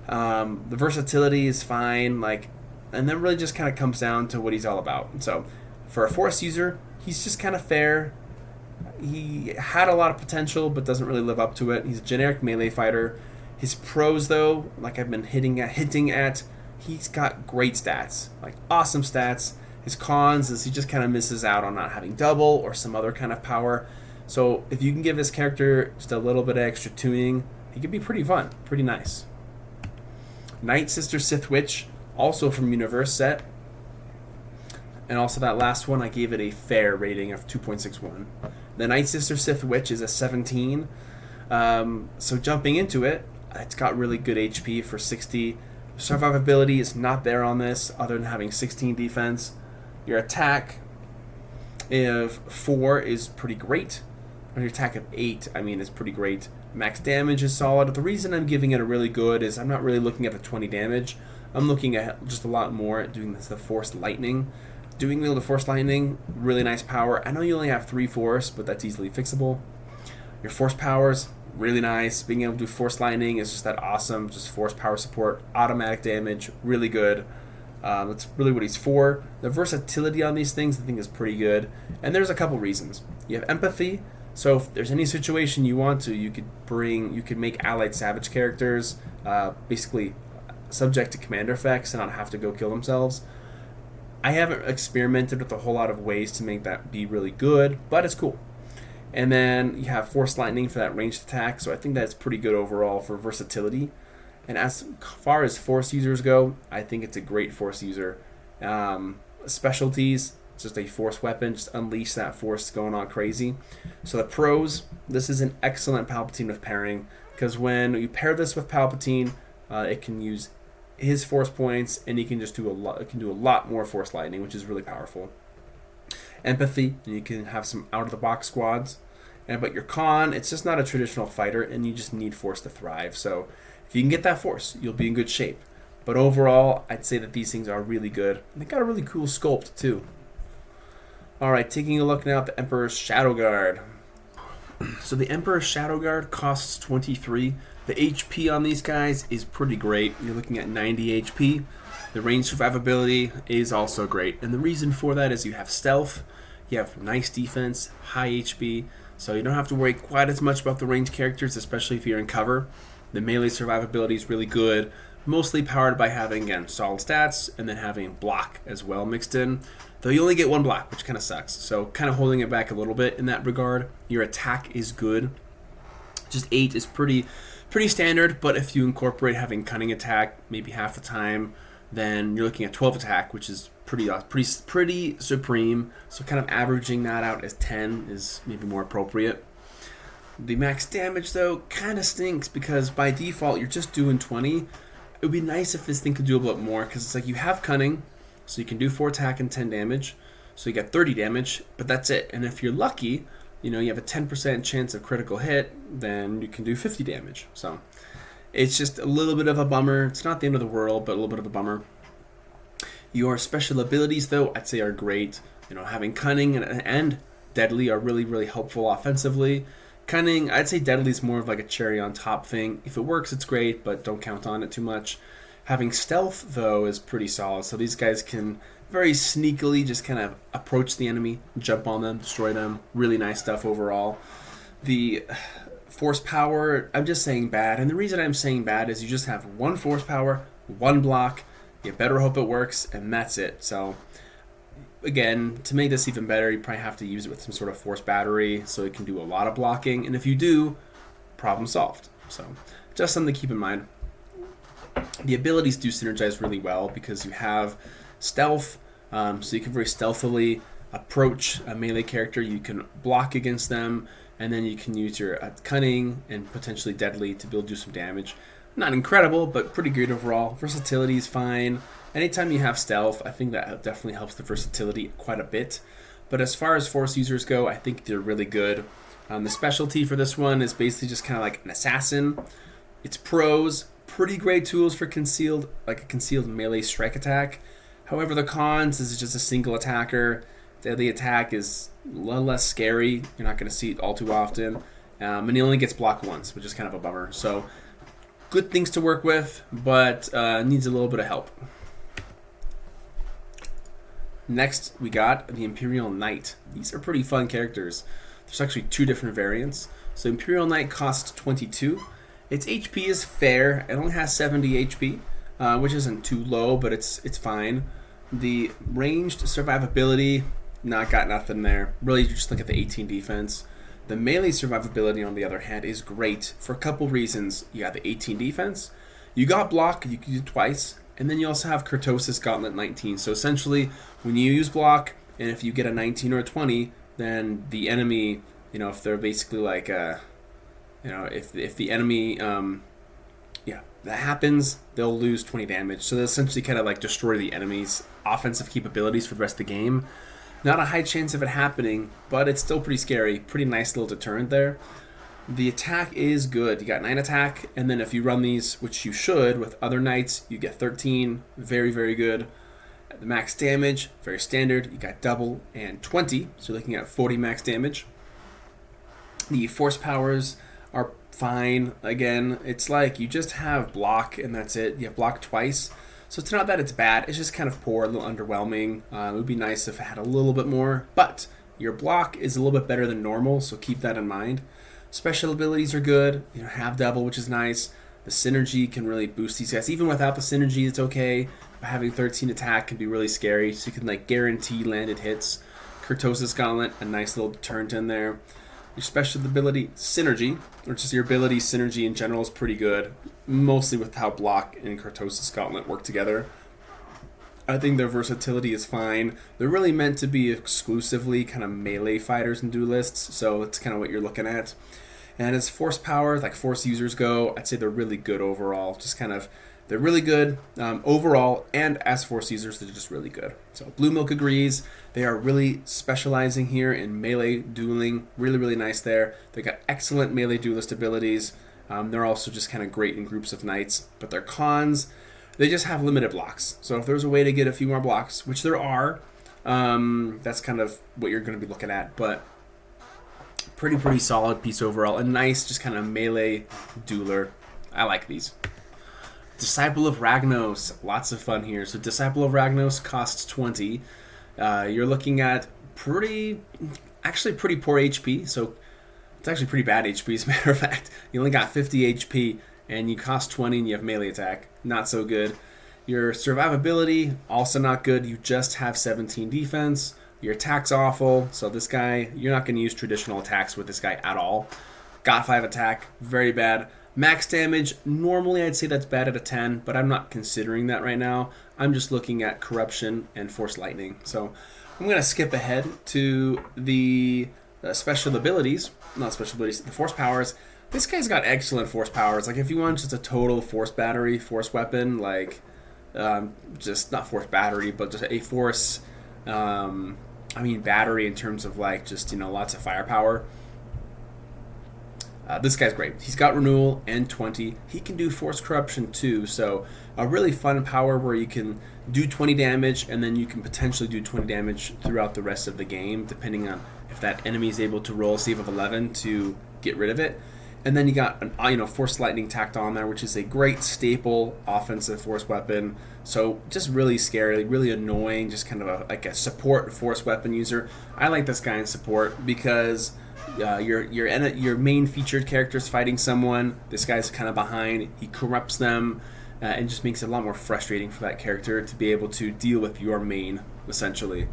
The versatility is fine, and then really just kind of comes down to what he's all about. So for a Force user, he's just kind of fair. He had a lot of potential, but doesn't really live up to it. He's a generic melee fighter. His pros, though, like I've been hinting at, he's got great stats, awesome stats. His cons is he just kind of misses out on not having double or some other kind of power. So if you can give this character just a little bit of extra tuning, he could be pretty fun, pretty nice. Night Sister Sith Witch, also from Universe set. And also that last one, I gave it a fair rating of 2.61. The Night Sister Sith Witch is a 17. So jumping into it, it's got really good HP for 60. Survivability is not there on this, other than having 16 defense. Your attack of 4 is pretty great. Or your attack of 8, is pretty great. Max damage is solid. The reason I'm giving it a really good is I'm not really looking at the 20 damage. I'm looking at just a lot more at doing the Force Lightning. Doing the Force Lightning, really nice power. I know you only have 3 Force, but that's easily fixable. Your Force powers, really nice. Being able to do Force Lightning is just that awesome. Just Force power support, automatic damage, really good. That's really what he's for. The versatility on these things I think is pretty good. And there's a couple reasons. You have empathy. So if there's any situation you want to, you could make allied savage characters basically subject to commander effects and not have to go kill themselves. I haven't experimented with a whole lot of ways to make that be really good, but it's cool. And then you have Force Lightning for that ranged attack, so I think that's pretty good overall for versatility. And as far as Force users go, I think it's a great Force user. Specialties, just a Force weapon, just unleash that Force going on crazy. So the pros, this is an excellent Palpatine with pairing, because when you pair this with Palpatine, it can use his Force points, and he can just do a lot. It can do a lot more Force Lightning, which is really powerful. Empathy, and you can have some out-of-the-box squads. But your con, it's just not a traditional fighter, and you just need Force to thrive. So if you can get that Force, you'll be in good shape. But overall, I'd say that these things are really good. And they got a really cool sculpt, too. Alright, taking a look now at the Emperor's Shadow Guard. So the Emperor's Shadow Guard costs 23. The HP on these guys is pretty great. You're looking at 90 HP. The range survivability is also great. And the reason for that is you have stealth, you have nice defense, high HP, so you don't have to worry quite as much about the range characters, especially if you're in cover. The melee survivability is really good, mostly powered by having, again, solid stats, and then having block as well mixed in. Though you only get 1 block, which kind of sucks. So kind of holding it back a little bit in that regard. Your attack is good. Just 8 is pretty standard, but if you incorporate having cunning attack maybe half the time, then you're looking at 12 attack, which is pretty supreme. So kind of averaging that out as 10 is maybe more appropriate. The max damage, though, kind of stinks because by default you're just doing 20. It would be nice if this thing could do a bit more, because it's like you have Cunning, so you can do 4 attack and 10 damage, so you get 30 damage, but that's it. And if you're lucky, you know, you have a 10% chance of critical hit, then you can do 50 damage. So it's just a little bit of a bummer. It's not the end of the world, but a little bit of a bummer. Your special abilities, though, I'd say are great. You know, having Cunning and Deadly are really, really helpful offensively. Cunning, I'd say Deadly is more of like a cherry on top thing. If it works, it's great, but don't count on it too much. Having Stealth, though, is pretty solid. So these guys can very sneakily just kind of approach the enemy, jump on them, destroy them. Really nice stuff overall. The Force Power, I'm just saying bad. And the reason I'm saying bad is you just have 1 Force Power, 1 block. You better hope it works, and that's it. So again, to make this even better, you probably have to use it with some sort of force battery so it can do a lot of blocking. And if you do, problem solved. So just something to keep in mind. The abilities do synergize really well because you have Stealth, so you can very stealthily approach a melee character. You can block against them, and then you can use your Cunning and potentially Deadly to be able to do some damage. Not incredible, but pretty good overall. Versatility is fine. Anytime you have Stealth, I think that definitely helps the versatility quite a bit. But as far as Force users go, I think they're really good. The specialty for this one is basically just kind of like an assassin. It's pros, pretty great tools for concealed, like a concealed melee strike attack. However, the cons is just a single attacker. Deadly attack is a little less scary. You're not going to see it all too often. And he only gets blocked once, which is kind of a bummer. So good things to work with, but needs a little bit of help. Next, we got the Imperial Knight. These are pretty fun characters. There's actually 2 different variants. So Imperial Knight costs 22. Its HP is fair. It only has 70 HP, which isn't too low, but it's fine. The ranged survivability, got nothing there. Really, you just look at the 18 defense. The melee survivability, on the other hand, is great for a couple reasons. You got the 18 defense, you got block, you can use it twice, and then you also have Kurtosis Gauntlet 19. So essentially, when you use block, and if you get a 19 or a 20, then the enemy, you know, if they're basically like, you know, if the enemy, that happens, they'll lose 20 damage. So they essentially kind of like destroy the enemy's offensive capabilities for the rest of the game. Not a high chance of it happening, but it's still pretty scary. Pretty nice little deterrent there. The attack is good. You got 9 attack, and then if you run these, which you should, with other knights, you get 13. Very, very good. The max damage, very standard. You got double and 20, so you're looking at 40 max damage. The force powers are fine. Again, it's like you just have block, and that's it. You have block twice. So it's not that it's bad. It's just kind of poor, a little underwhelming. It would be nice if it had a little bit more, but your block is a little bit better than normal, so keep that in mind. Special abilities are good. You know, have double, which is nice. The synergy can really boost these guys. Even without the synergy, it's okay. But having 13 attack can be really scary, so you can like guarantee landed hits. Kurtosis Gauntlet, a nice little deterrent in there. Your special ability, Synergy, or just your ability synergy in general, is pretty good. Mostly with how block and Kurtosis Gauntlet work together. I think their versatility is fine. They're really meant to be exclusively kind of melee fighters and duelists, so it's kind of what you're looking at. And as force power, like force users go, I'd say they're really good overall. Just kind of, they're really good overall, and as force users, they're just really good. So Blue Milk agrees. They are really specializing here in melee dueling. Really, really nice there. They got excellent melee duelist abilities. They're also just kind of great in groups of knights. But their cons, they just have limited blocks. So if there's a way to get a few more blocks, which there are, that's kind of what you're going to be looking at. But pretty solid piece overall. A nice, just kind of melee dueler. I like these. Disciple of Ragnos, lots of fun here. So Disciple of Ragnos costs 20. You're looking at actually pretty poor HP. So it's actually pretty bad HP, as a matter of fact. You only got 50 HP, and you cost 20, and you have melee attack. Not so good. Your survivability, also not good. You just have 17 defense. Your attack's awful. So this guy, you're not going to use traditional attacks with this guy at all. Got 5 attack, very bad. Max damage, normally I'd say that's bad at a 10, but I'm not considering that right now. I'm just looking at Corruption and Force Lightning. So I'm going to skip ahead to the special abilities, not special abilities, the force powers. This guy's got excellent force powers. Like, if you want just a total force battery, force weapon, like, just not force battery, but just a force, battery in terms of, like, just, lots of firepower. This guy's great. He's got renewal and 20. He can do force corruption too, so a really fun power where you can do 20 damage and then you can potentially do 20 damage throughout the rest of the game, depending on if that enemy is able to roll a save of 11 to get rid of it. And then you got an force lightning tacked on there, which is a great staple offensive force weapon. So just really scary, really annoying, just kind of like a support force weapon user. I like this guy in support because your main featured character is fighting someone. This guy's kind of behind. He corrupts them, and just makes it a lot more frustrating for that character to be able to deal with your main, essentially.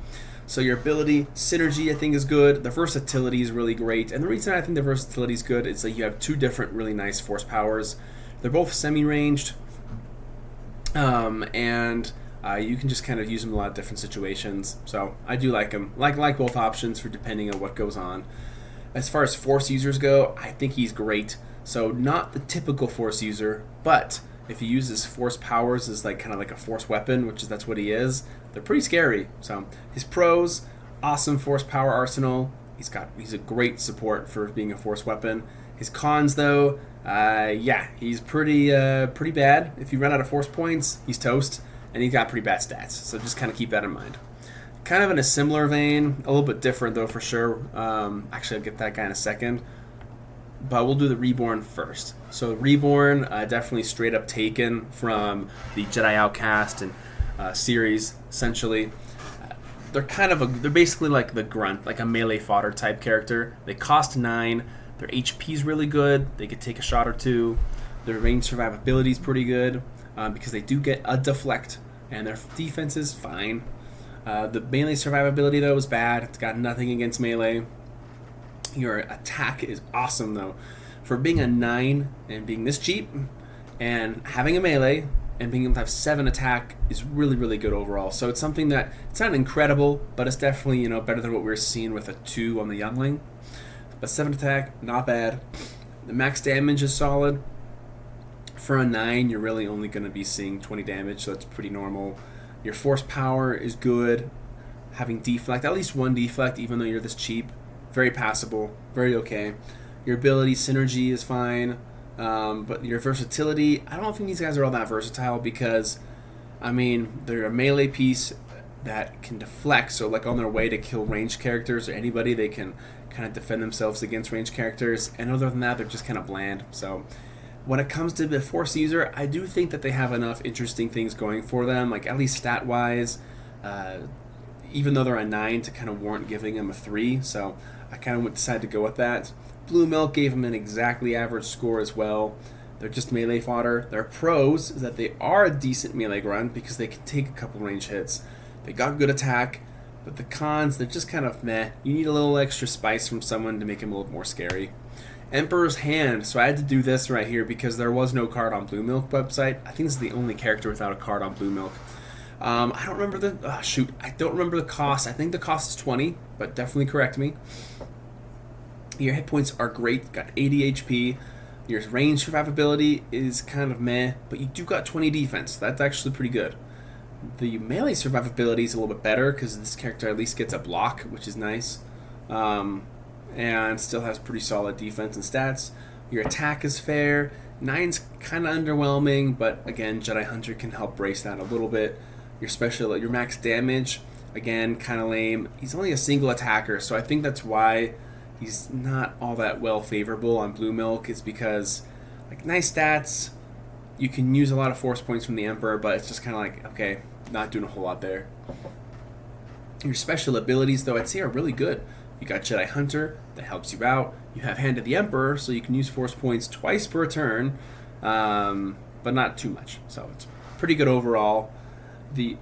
So your ability, synergy, I think is good. The versatility is really great. And the reason I think the versatility is good is that you have two different really nice force powers. They're both semi-ranged, and you can just kind of use them in a lot of different situations. So I do like them. Like both options for depending on what goes on. As far as force users go, I think he's great. So not the typical force user, but if he uses force powers as like kind of like a force weapon, that's what he is, they're pretty scary. So his pros, awesome force power arsenal. He's a great support for being a force weapon. His cons though, he's pretty bad. If you run out of force points, he's toast, and he's got pretty bad stats. So just kind of keep that in mind. Kind of in a similar vein, a little bit different though for sure. Actually, I'll get that guy in a second. But we'll do the Reborn first. So Reborn, definitely straight up taken from the Jedi Outcast and series, essentially. They're basically like the Grunt, like a melee fodder type character. They cost 9. Their HP's really good. They could take a shot or two. Their range survivability is pretty good because they do get a deflect, and their defense is fine. The melee survivability, though, is bad. It's got nothing against melee. Your attack is awesome, though. For being a 9 and being this cheap and having a melee and being able to have 7 attack is really, really good overall. So it's something that, it's not incredible, but it's definitely, better than what we were seeing with a 2 on the Youngling. But 7 attack, not bad. The max damage is solid. For a 9, you're really only going to be seeing 20 damage, so that's pretty normal. Your force power is good. Having deflect, at least 1 deflect, even though you're this cheap. Very passable, very okay. Your ability, synergy is fine. But your versatility, I don't think these guys are all that versatile because, they're a melee piece that can deflect. So, like, on their way to kill ranged characters or anybody, they can kind of defend themselves against ranged characters. And other than that, they're just kind of bland. So, when it comes to the Force user, I do think that they have enough interesting things going for them, like at least stat-wise, even though they're a 9 to kind of warrant giving them a 3. So I kind of decided to go with that. Blue Milk gave them an exactly average score as well. They're just melee fodder. Their pros is that they are a decent melee grunt because they can take a couple range hits. They got good attack, but the cons, they're just kind of meh. You need a little extra spice from someone to make him a little more scary. Emperor's Hand. So I had to do this right here because there was no card on Blue Milk website. I think this is the only character without a card on Blue Milk. I don't remember I don't remember the cost. I think the cost is 20, but definitely correct me. Your hit points are great. Got 80 HP. Your range survivability is kind of meh, but you do got 20 defense. That's actually pretty good. The melee survivability is a little bit better because this character at least gets a block, which is nice. And still has pretty solid defense and stats. Your attack is fair. 9's kind of underwhelming, but again, Jedi Hunter can help brace that a little bit. Your max damage, again, kind of lame. He's only a single attacker, so I think that's why he's not all that well favorable on Blue Milk. Is because, like, nice stats, you can use a lot of force points from the Emperor, but it's just kind of like, okay, not doing a whole lot there. Your special abilities, though, I'd say are really good. You got Jedi Hunter, that helps you out. You have Hand of the Emperor, so you can use force points twice per turn, but not too much. So it's pretty good overall. When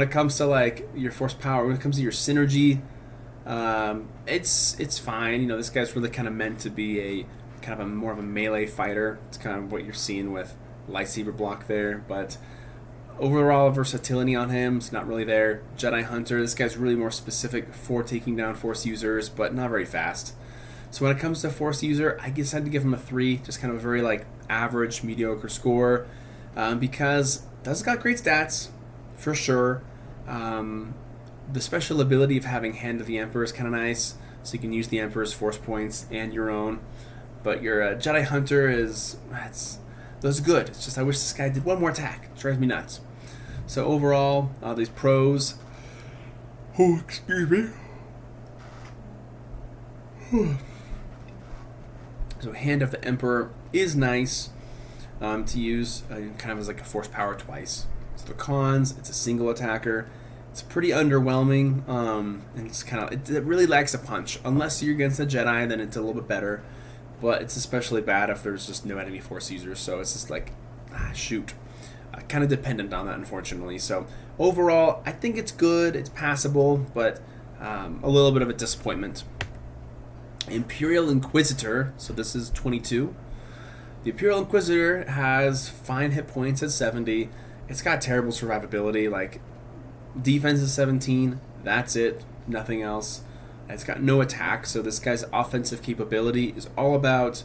it comes to like your force power, when it comes to your synergy, it's fine. This guy's really kind of meant to be a kind of more of a melee fighter. It's kind of what you're seeing with lightsaber block there, but Overall versatility on him is not really there. Jedi Hunter, this guy's really more specific for taking down Force users, but not very fast. So when it comes to Force user, I guess I had to give him a 3, just kind of a very like average, mediocre score, because does got great stats, for sure. The special ability of having Hand of the Emperor is kind of nice, so you can use the Emperor's Force points and your own. But your Jedi Hunter that's good. It's just I wish this guy did one more attack. It drives me nuts. So overall, these pros. Oh, excuse me. So Hand of the Emperor is nice to use, kind of as like a force power twice. So the cons, it's a single attacker. It's pretty underwhelming, and it's kind of it really lacks a punch. Unless you're against a Jedi, then it's a little bit better. But it's especially bad if there's just no enemy Force users. So it's just like, shoot. Kind of dependent on that, unfortunately. So overall, I think it's good. It's passable, but a little bit of a disappointment. Imperial Inquisitor. So this is 22. The Imperial Inquisitor has fine hit points at 70. It's got terrible survivability. Like, defense is 17. That's it. Nothing else. It's got no attack, so this guy's offensive capability is all about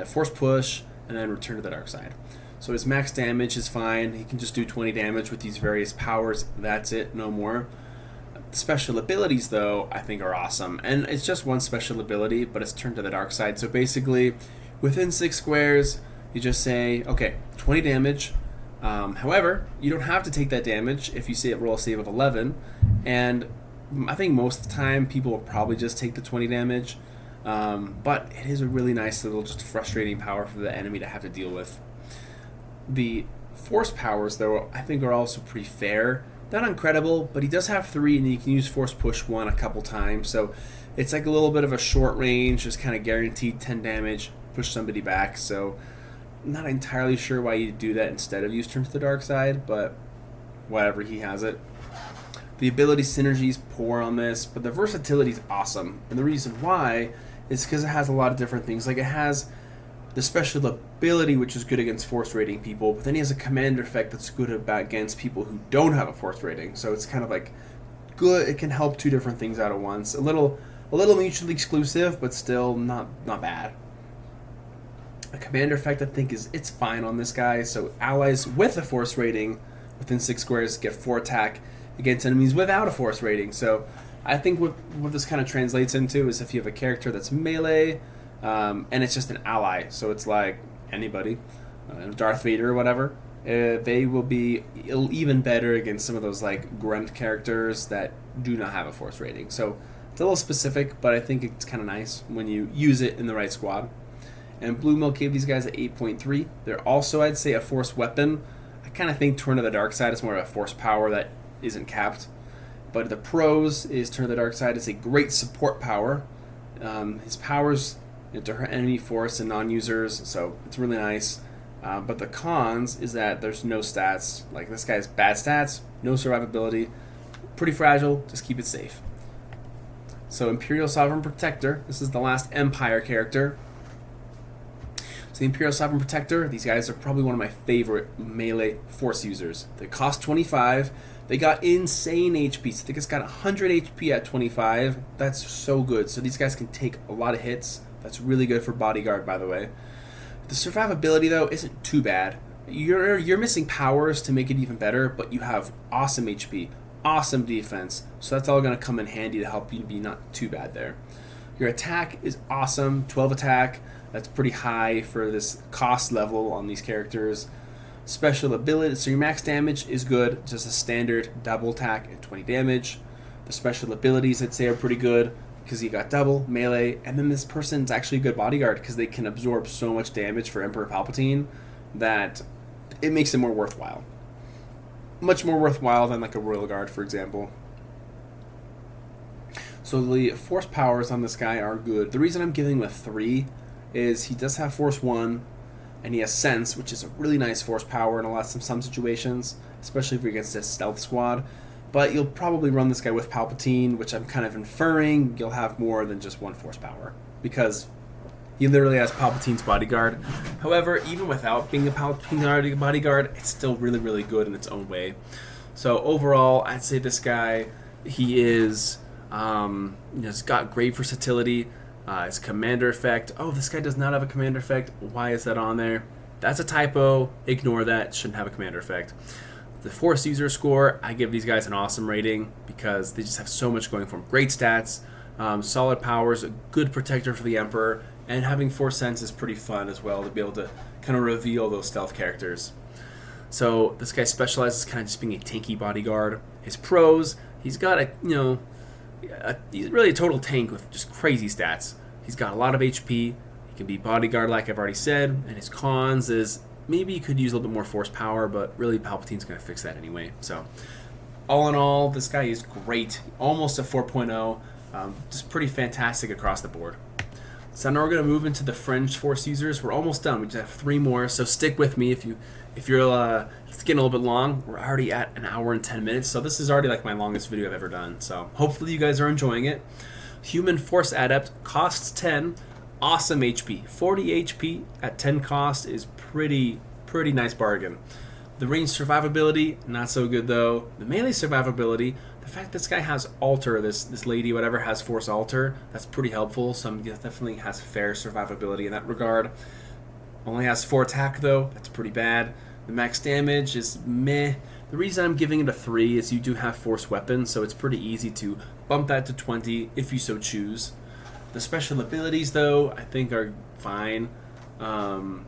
force push and then return to the dark side. So his max damage is fine. He can just do 20 damage with these various powers. That's it, no more. The special abilities, though, I think are awesome. And it's just one special ability, but it's turned to the dark side. So basically, within 6 squares, you just say, okay, 20 damage. However, you don't have to take that damage if you say roll a save of 11. And I think most of the time people will probably just take the 20 damage, but it is a really nice little just frustrating power for the enemy to have to deal with. The force powers, though, I think are also pretty fair. Not incredible, but he does have 3, and you can use force push 1 a couple times, so it's like a little bit of a short range, just kind of guaranteed 10 damage, push somebody back. So not entirely sure why you do that instead of use turn to the dark side, but whatever, he has it. The ability synergy is poor on this, but the versatility is awesome. And the reason why is because it has a lot of different things. Like, it has the special ability, which is good against force rating people, but then he has a commander effect that's good against people who don't have a force rating. So it's kind of like good. It can help 2 different things out at once. A little mutually exclusive, but still not bad. A commander effect, I think, it's fine on this guy. So allies with a force rating within 6 squares get 4 attack against enemies without a force rating. So I think what this kind of translates into is if you have a character that's melee, and it's just an ally, so it's like anybody, Darth Vader or whatever, they will be even better against some of those like grunt characters that do not have a force rating. So it's a little specific, but I think it's kind of nice when you use it in the right squad. And Blue Milk gave these guys an 8.3. They're also, I'd say, a force weapon. I kind of think Turn to the Dark Side is more of a force power that isn't capped. But the pros is Turn to the Dark Side is a great support power. His powers to hurt enemy force and non-users, so it's really nice. But the cons is that there's no stats. Like, this guy has bad stats, no survivability, pretty fragile, just keep it safe. So Imperial Sovereign Protector, this is the last Empire character. So the Imperial Sovereign Protector, these guys are probably one of my favorite melee force users. They cost 25. They got insane HP. So I think it's got 100 HP at 25. That's so good. So these guys can take a lot of hits. That's really good for Bodyguard, by the way. The survivability, though, isn't too bad. You're missing powers to make it even better, but you have awesome HP, awesome defense. So that's all going to come in handy to help you be not too bad there. Your attack is awesome, 12 attack. That's pretty high for this cost level on these characters. Special ability, so your max damage is good, just a standard double attack and 20 damage. The special abilities, I'd say, are pretty good because you got double, melee, and then this person's actually a good bodyguard because they can absorb so much damage for Emperor Palpatine that it makes it more worthwhile. Much more worthwhile than like a Royal Guard, for example. So the force powers on this guy are good. The reason I'm giving him a 3 is he does have Force 1, and he has Sense, which is a really nice force power in some situations, especially if you're against a stealth squad. But you'll probably run this guy with Palpatine, which I'm kind of inferring you'll have more than just one force power, because He literally has Palpatine's bodyguard. However, even without being a Palpatine bodyguard, it's still really, really good in its own way. So overall, I'd say this guy, he is, he's got great versatility. His commander effect. Oh, this guy does not have a commander effect. Why is that on there? That's a typo. Ignore that. Shouldn't have a commander effect. The Force user score, I give these guys an awesome rating because they just have so much going for them. Great stats, solid powers, a good protector for the Emperor, and having Force sense is pretty fun as well to be able to kind of reveal those stealth characters. So this guy specializes kind of just being a tanky bodyguard. His pros, he's got he's really a total tank with just crazy stats. He's got a lot of HP. He can be bodyguard like I've already said. And his cons is maybe he could use a little bit more force power, but really Palpatine's going to fix that anyway. So all in all, this guy is great. Almost a 4.0. Just pretty fantastic across the board. So now we're going to move into the Fringe Force users. We're almost done. We just have 3 more, so stick with me if you're it's getting a little bit long. We're already at an hour and 10 minutes, so this is already like my longest video I've ever done. So hopefully you guys are enjoying it. Human Force Adept costs 10, awesome HP. 40 HP at 10 cost is pretty nice bargain. The range survivability, not so good though. The melee survivability, the fact this guy has alter, this lady, whatever, has force alter, that's pretty helpful. So definitely has fair survivability in that regard. Only has 4 attack though, that's pretty bad. The max damage is meh. The reason I'm giving it a 3 is you do have force weapons, so it's pretty easy to bump that to 20 if you so choose. The special abilities though, I think are fine. That's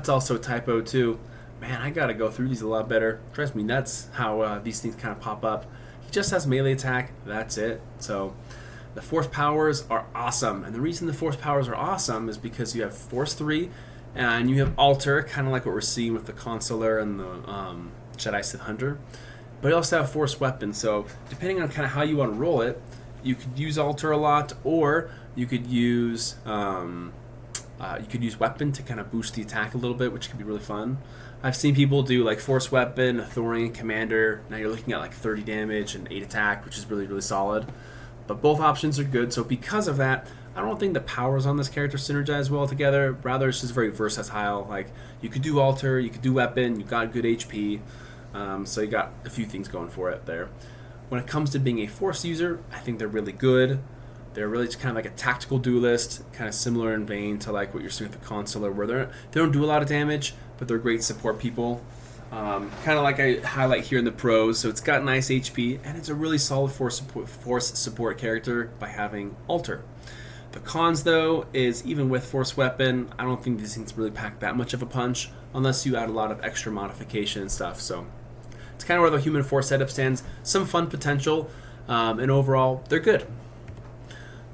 also a typo too. Man, I gotta go through these a lot better. Drives me nuts how these things kind of pop up. He just has melee attack, that's it. So the force powers are awesome, and the reason the force powers are awesome is because you have force 3 and you have alter, kind of like what we're seeing with the Consular and the Jedi Sith Hunter, but you also have force weapons. So depending on kind of how you want to roll it, you could use alter a lot, or you could use weapon to kind of boost the attack a little bit, which can be really fun. I've seen people do like force weapon, Thorian commander. Now you're looking at like 30 damage and 8 attack, which is really solid. But both options are good. So because of that, I don't think the powers on this character synergize well together. Rather, it's just very versatile. Like you could do alter, you could do weapon. You got good HP, so you got a few things going for it there. When it comes to being a force user, I think they're really good. They're really just kind of like a tactical duelist, kind of similar in vein to like what you're seeing with the Consular, where they don't do a lot of damage, but they're great support people. Kind of like I highlight here in the pros, so it's got nice HP, and it's a really solid force support character by having alter. The cons, though, is even with force weapon, I don't think these things really pack that much of a punch, unless you add a lot of extra modification and stuff. So it's kind of where the human force setup stands. Some fun potential, and overall, they're good.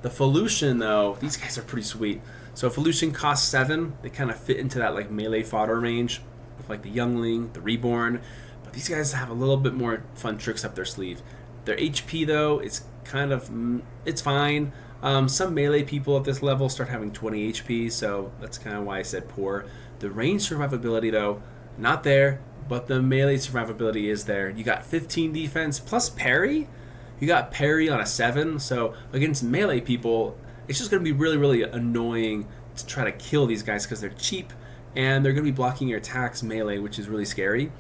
The Felucian, though, these guys are pretty sweet. So Felucian costs 7. They kind of fit into that like melee fodder range with like the Youngling, the Reborn. But these guys have a little bit more fun tricks up their sleeve. Their HP, though, is kind of, it's fine. Some melee people at this level start having 20 HP, so that's kind of why I said poor. The range survivability, though, not there, but the melee survivability is there. You got 15 defense plus parry. You got parry on a 7, so against melee people, it's just going to be really annoying to try to kill these guys because they're cheap, and they're going to be blocking your attacks melee, which is really scary.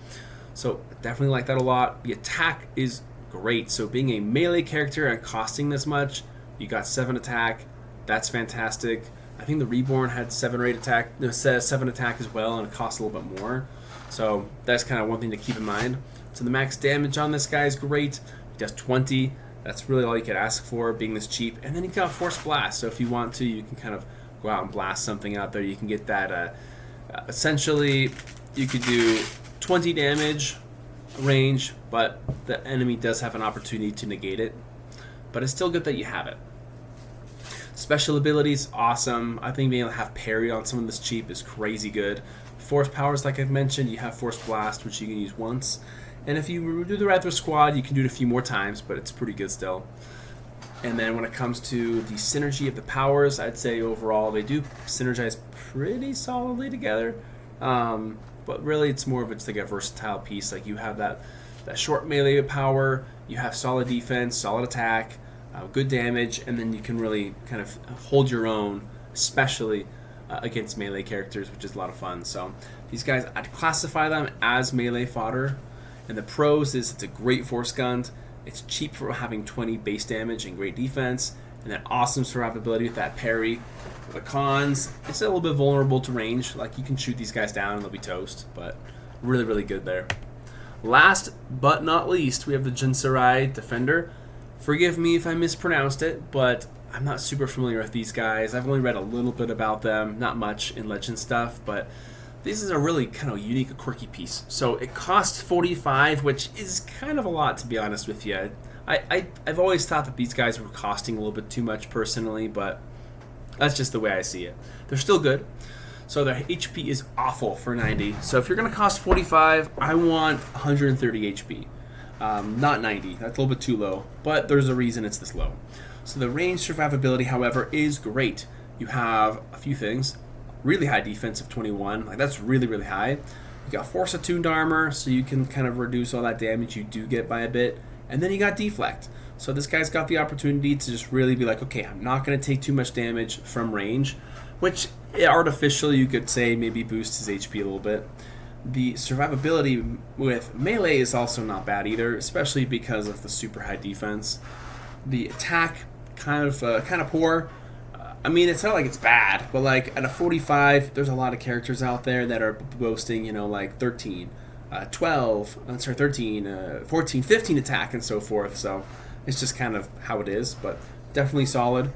So definitely like that a lot. The attack is great, so being a melee character and costing this much, you got 7 attack, that's fantastic. I think the Reborn had 7 or 8 attack, 7 attack as well, and it costs a little bit more. So that's kind of one thing to keep in mind. So the max damage on this guy is great. He does 20. That's really all you could ask for, being this cheap. And then you got Force Blast, so if you want to, you can kind of go out and blast something out there. You can get that, essentially, you could do 20 damage range, but the enemy does have an opportunity to negate it. But it's still good that you have it. Special abilities, awesome. I think being able to have parry on someone this cheap is crazy good. Force powers, like I've mentioned, you have Force Blast, which you can use once. And if you do the Rather Squad, you can do it a few more times, but it's pretty good still. And then when it comes to the synergy of the powers, I'd say overall they do synergize pretty solidly together. But really it's more of it's like a versatile piece. Like you have that short melee power, you have solid defense, solid attack, good damage, and then you can really kind of hold your own, especially against melee characters, which is a lot of fun. So these guys, I'd classify them as melee fodder. And the pros is it's a great force gun. It's cheap for having 20 base damage and great defense, and then awesome survivability with that parry. The cons, it's a little bit vulnerable to range. Like, you can shoot these guys down and they'll be toast, but really, really good there. Last but not least, we have the Jinsarai Defender. Forgive me if I mispronounced it, but I'm not super familiar with these guys. I've only read a little bit about them, not much in Legend stuff, but this is a really kind of unique, quirky piece. So it costs 45, which is kind of a lot, to be honest with you. I've always thought that these guys were costing a little bit too much personally, but that's just the way I see it. They're still good. So their HP is awful for 90. So if you're going to cost 45, I want 130 HP. Not 90. That's a little bit too low, but there's a reason it's this low. So the range survivability, however, is great. You have a few things. Really high defense of 21. Like, that's really, really high. You got force attuned armor, so you can kind of reduce all that damage you do get by a bit. And then you got deflect. So this guy's got the opportunity to just really be like, okay, I'm not going to take too much damage from range, which artificially you could say maybe boosts his HP a little bit. The survivability with melee is also not bad either, especially because of the super high defense. The attack, kind of poor. I mean, it's not like it's bad, but like at a 45, there's a lot of characters out there that are boasting, like 13, 13, 14, 15 attack and so forth. So it's just kind of how it is, but definitely solid.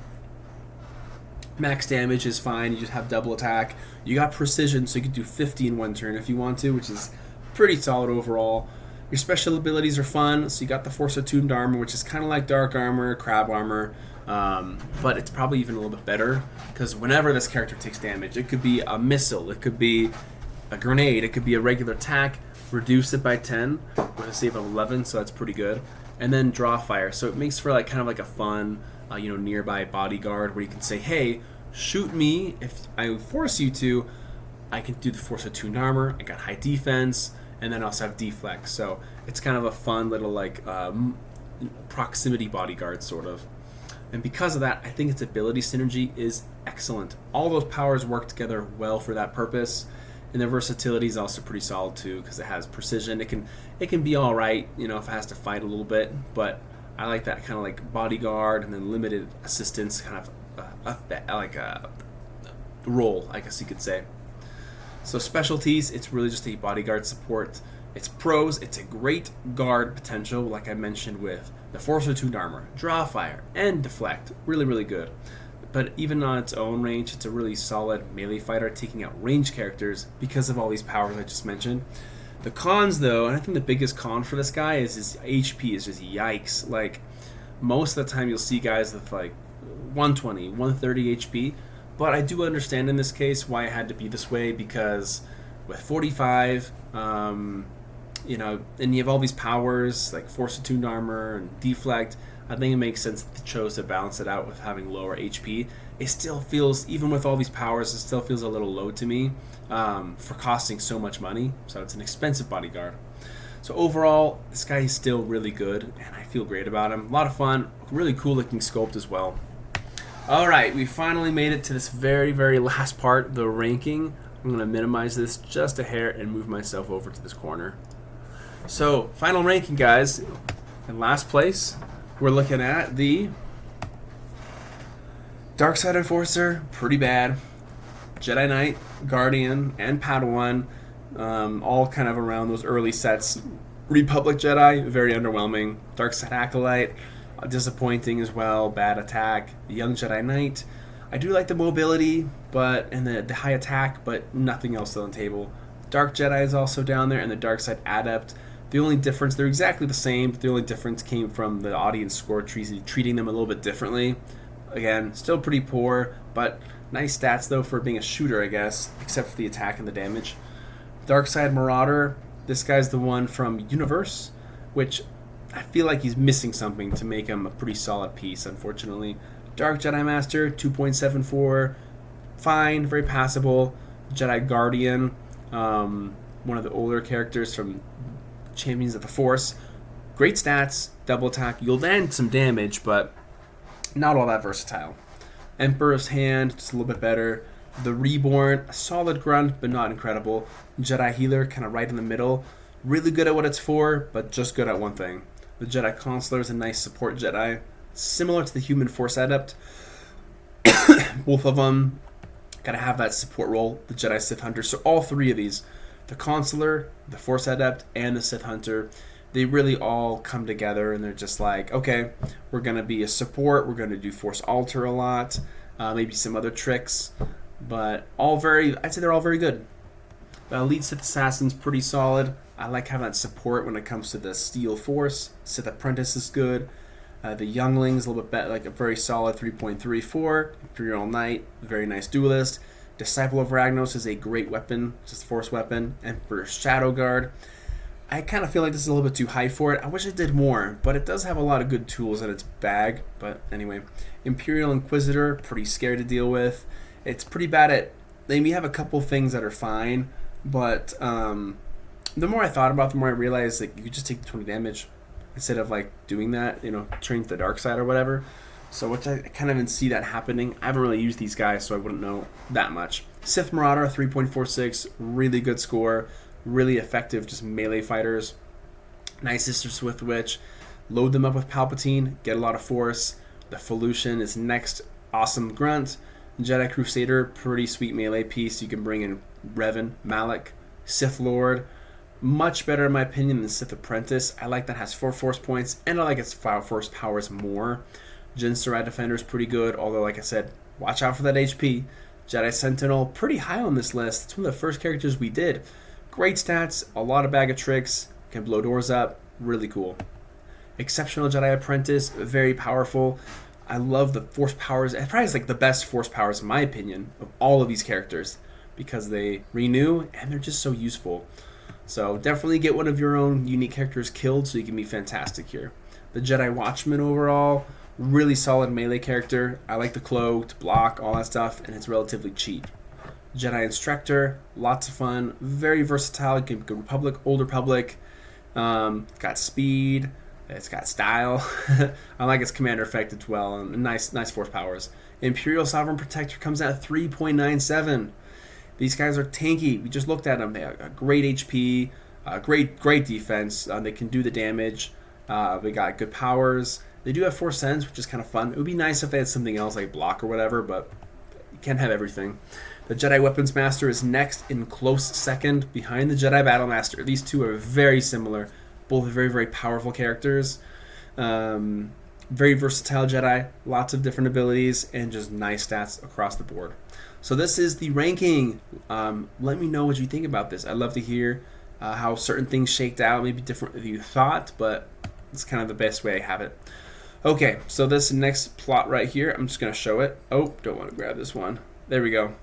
Max damage is fine. You just have double attack. You got precision, so you can do 50 in one turn if you want to, which is pretty solid overall. Your special abilities are fun. So you got the force attuned armor, which is kind of like dark armor, crab armor. But it's probably even a little bit better, because whenever this character takes damage, it could be a missile, it could be a grenade, it could be a regular attack, reduce it by 10 with a save of 11, so that's pretty good. And then draw fire, so it makes for like kind of like a fun, nearby bodyguard where you can say, hey, shoot me if I force you to. I can do the force attuned armor, I got high defense, and then I also have deflect. So it's kind of a fun little like proximity bodyguard sort of. And because of that, I think its ability synergy is excellent. All those powers work together well for that purpose. And the versatility is also pretty solid too, because it has precision. It can be all right, if it has to fight a little bit. But I like that kind of like bodyguard and then limited assistance kind of like a role, I guess you could say. So specialties, it's really just a bodyguard support. Its pros, it's a great guard potential, like I mentioned with the force attuned armor, draw fire, and deflect. Really, really good. But even on its own range, it's a really solid melee fighter, taking out range characters because of all these powers I just mentioned. The cons, though, and I think the biggest con for this guy is his HP is just yikes. Like, most of the time you'll see guys with like 120, 130 HP, but I do understand in this case why it had to be this way, because with 45, and you have all these powers like force attuned armor and deflect. I think it makes sense that they chose to balance it out with having lower HP. It still feels, even with all these powers, it still feels a little low to me for costing so much money. So it's an expensive bodyguard. So overall, this guy is still really good, and I feel great about him. A lot of fun, really cool looking sculpt as well. All right, we finally made it to this very, very last part, the ranking. I'm going to minimize this just a hair and move myself over to this corner. So, final ranking, guys. In last place, we're looking at the Dark Side Enforcer, pretty bad. Jedi Knight, Guardian, and Padawan, all kind of around those early sets. Republic Jedi, very underwhelming. Dark Side Acolyte, disappointing as well. Bad attack. The Young Jedi Knight, I do like the mobility, and the high attack, but nothing else on the table. Dark Jedi is also down there, and the Dark Side Adept. The only difference, they're exactly the same, but the only difference came from the audience score treating them a little bit differently. Again, still pretty poor, but nice stats though for being a shooter, I guess, except for the attack and the damage. Dark Side Marauder, this guy's the one from Universe, which I feel like he's missing something to make him a pretty solid piece, unfortunately. Dark Jedi Master, 2.74, fine, very passable. Jedi Guardian, one of the older characters from Champions of the Force. Great stats, double attack. You'll land some damage, but not all that versatile. Emperor's Hand, just a little bit better. The Reborn, a solid grunt, but not incredible. Jedi Healer, kind of right in the middle. Really good at what it's for, but just good at one thing. The Jedi Consular is a nice support Jedi, similar to the Human Force Adept. Both of them gotta have that support role, the Jedi Sith Hunter. So all three of these, the Consular, the Force Adept, and the Sith Hunter, they really all come together and they're just like, okay, we're gonna be a support, we're gonna do Force Alter a lot, maybe some other tricks, but I'd say they're all very good. The Elite Sith Assassin's pretty solid. I like having that support when it comes to the Steel Force. Sith Apprentice is good. The Youngling's a little bit better, like a very solid 3.34. Imperial Knight, very nice duelist. Disciple of Ragnos is a great weapon, just a force weapon. Emperor Shadow Guard. I kind of feel like this is a little bit too high for it. I wish it did more, but it does have a lot of good tools in its bag. But anyway, Imperial Inquisitor, pretty scary to deal with. It's pretty bad at, they may have a couple things that are fine, but the more I thought about it, the more I realized that you could just take the 20 damage instead of like doing that, turning to the dark side or whatever. So which I kind of even see that happening. I haven't really used these guys, so I wouldn't know that much. Sith Marauder, 3.46, really good score, really effective, just melee fighters. Nice Sister Swift Witch. Load them up with Palpatine, get a lot of force. The Felucian is next, awesome grunt. Jedi Crusader, pretty sweet melee piece. You can bring in Revan, Malak, Sith Lord. Much better in my opinion than Sith Apprentice. I like that has 4 force points, and I like its force powers more. Jyn Sarai Defender is pretty good, although like I said, watch out for that HP. Jedi Sentinel, pretty high on this list. It's one of the first characters we did. Great stats, a lot of bag of tricks, can blow doors up, really cool. Exceptional Jedi Apprentice, very powerful. I love the force powers. It probably is like the best force powers in my opinion of all of these characters because they renew and they're just so useful. So definitely get one of your own unique characters killed so you can be fantastic here. The Jedi Watchman overall, really solid melee character. I like the cloak, block, all that stuff, and it's relatively cheap. Jedi Instructor, lots of fun, very versatile. Good Republic, Old Republic, got speed, it's got style. I like its commander effect as well, and nice force powers. Imperial Sovereign Protector comes out at 3.97. These guys are tanky. We just looked at them. They have a great HP, great defense. They can do the damage. They got good powers. They do have Force Sense, which is kind of fun. It would be nice if they had something else like block or whatever, but you can't have everything. The Jedi Weapons Master is next in close second behind the Jedi Battle Master. These two are very similar. Both very, very powerful characters. Very versatile Jedi. Lots of different abilities and just nice stats across the board. So this is the ranking. Let me know what you think about this. I'd love to hear how certain things shaked out. Maybe different than you thought, but it's kind of the best way I have it. Okay, so this next plot right here, I'm just going to show it. Oh, don't want to grab this one. There we go.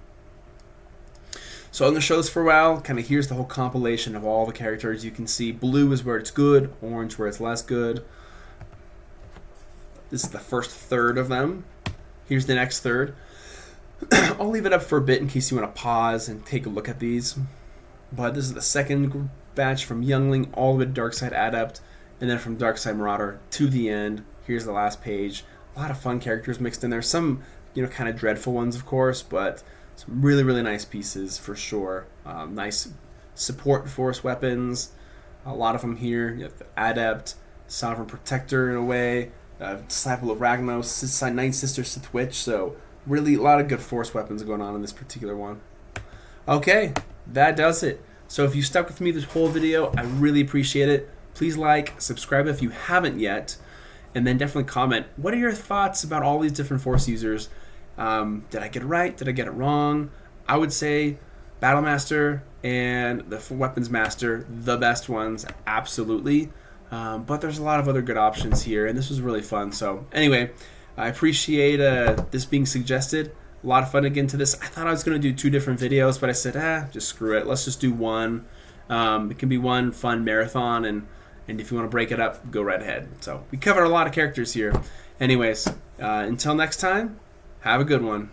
So I'm going to show this for a while. Kind of here's the whole compilation of all the characters. You can see blue is where it's good, orange where it's less good. This is the first third of them. Here's the next third. I'll leave it up for a bit in case you want to pause and take a look at these. But this is the second batch from Youngling all the way to Darkside Adept, and then from Darkside Marauder to the end. Here's the last page. A lot of fun characters mixed in there. Some, kind of dreadful ones, of course, but some really, really nice pieces for sure. Nice support force weapons. A lot of them here. You have the Adept, Sovereign Protector in a way, Disciple of Ragnos, Night Sister Sith Witch. So really a lot of good force weapons going on in this particular one. Okay, that does it. So if you stuck with me this whole video, I really appreciate it. Please like, subscribe if you haven't yet, and then definitely comment. What are your thoughts about all these different force users? Did I get it right? Did I get it wrong? I would say Battle Master and the Weapons Master, the best ones, absolutely. But there's a lot of other good options here, and this was really fun. So anyway, I appreciate this being suggested. A lot of fun to get into this. I thought I was going to do 2 different videos, but I said, just screw it. Let's just do one. It can be one fun marathon, and if you want to break it up, go right ahead. So we covered a lot of characters here. Anyways, until next time, have a good one.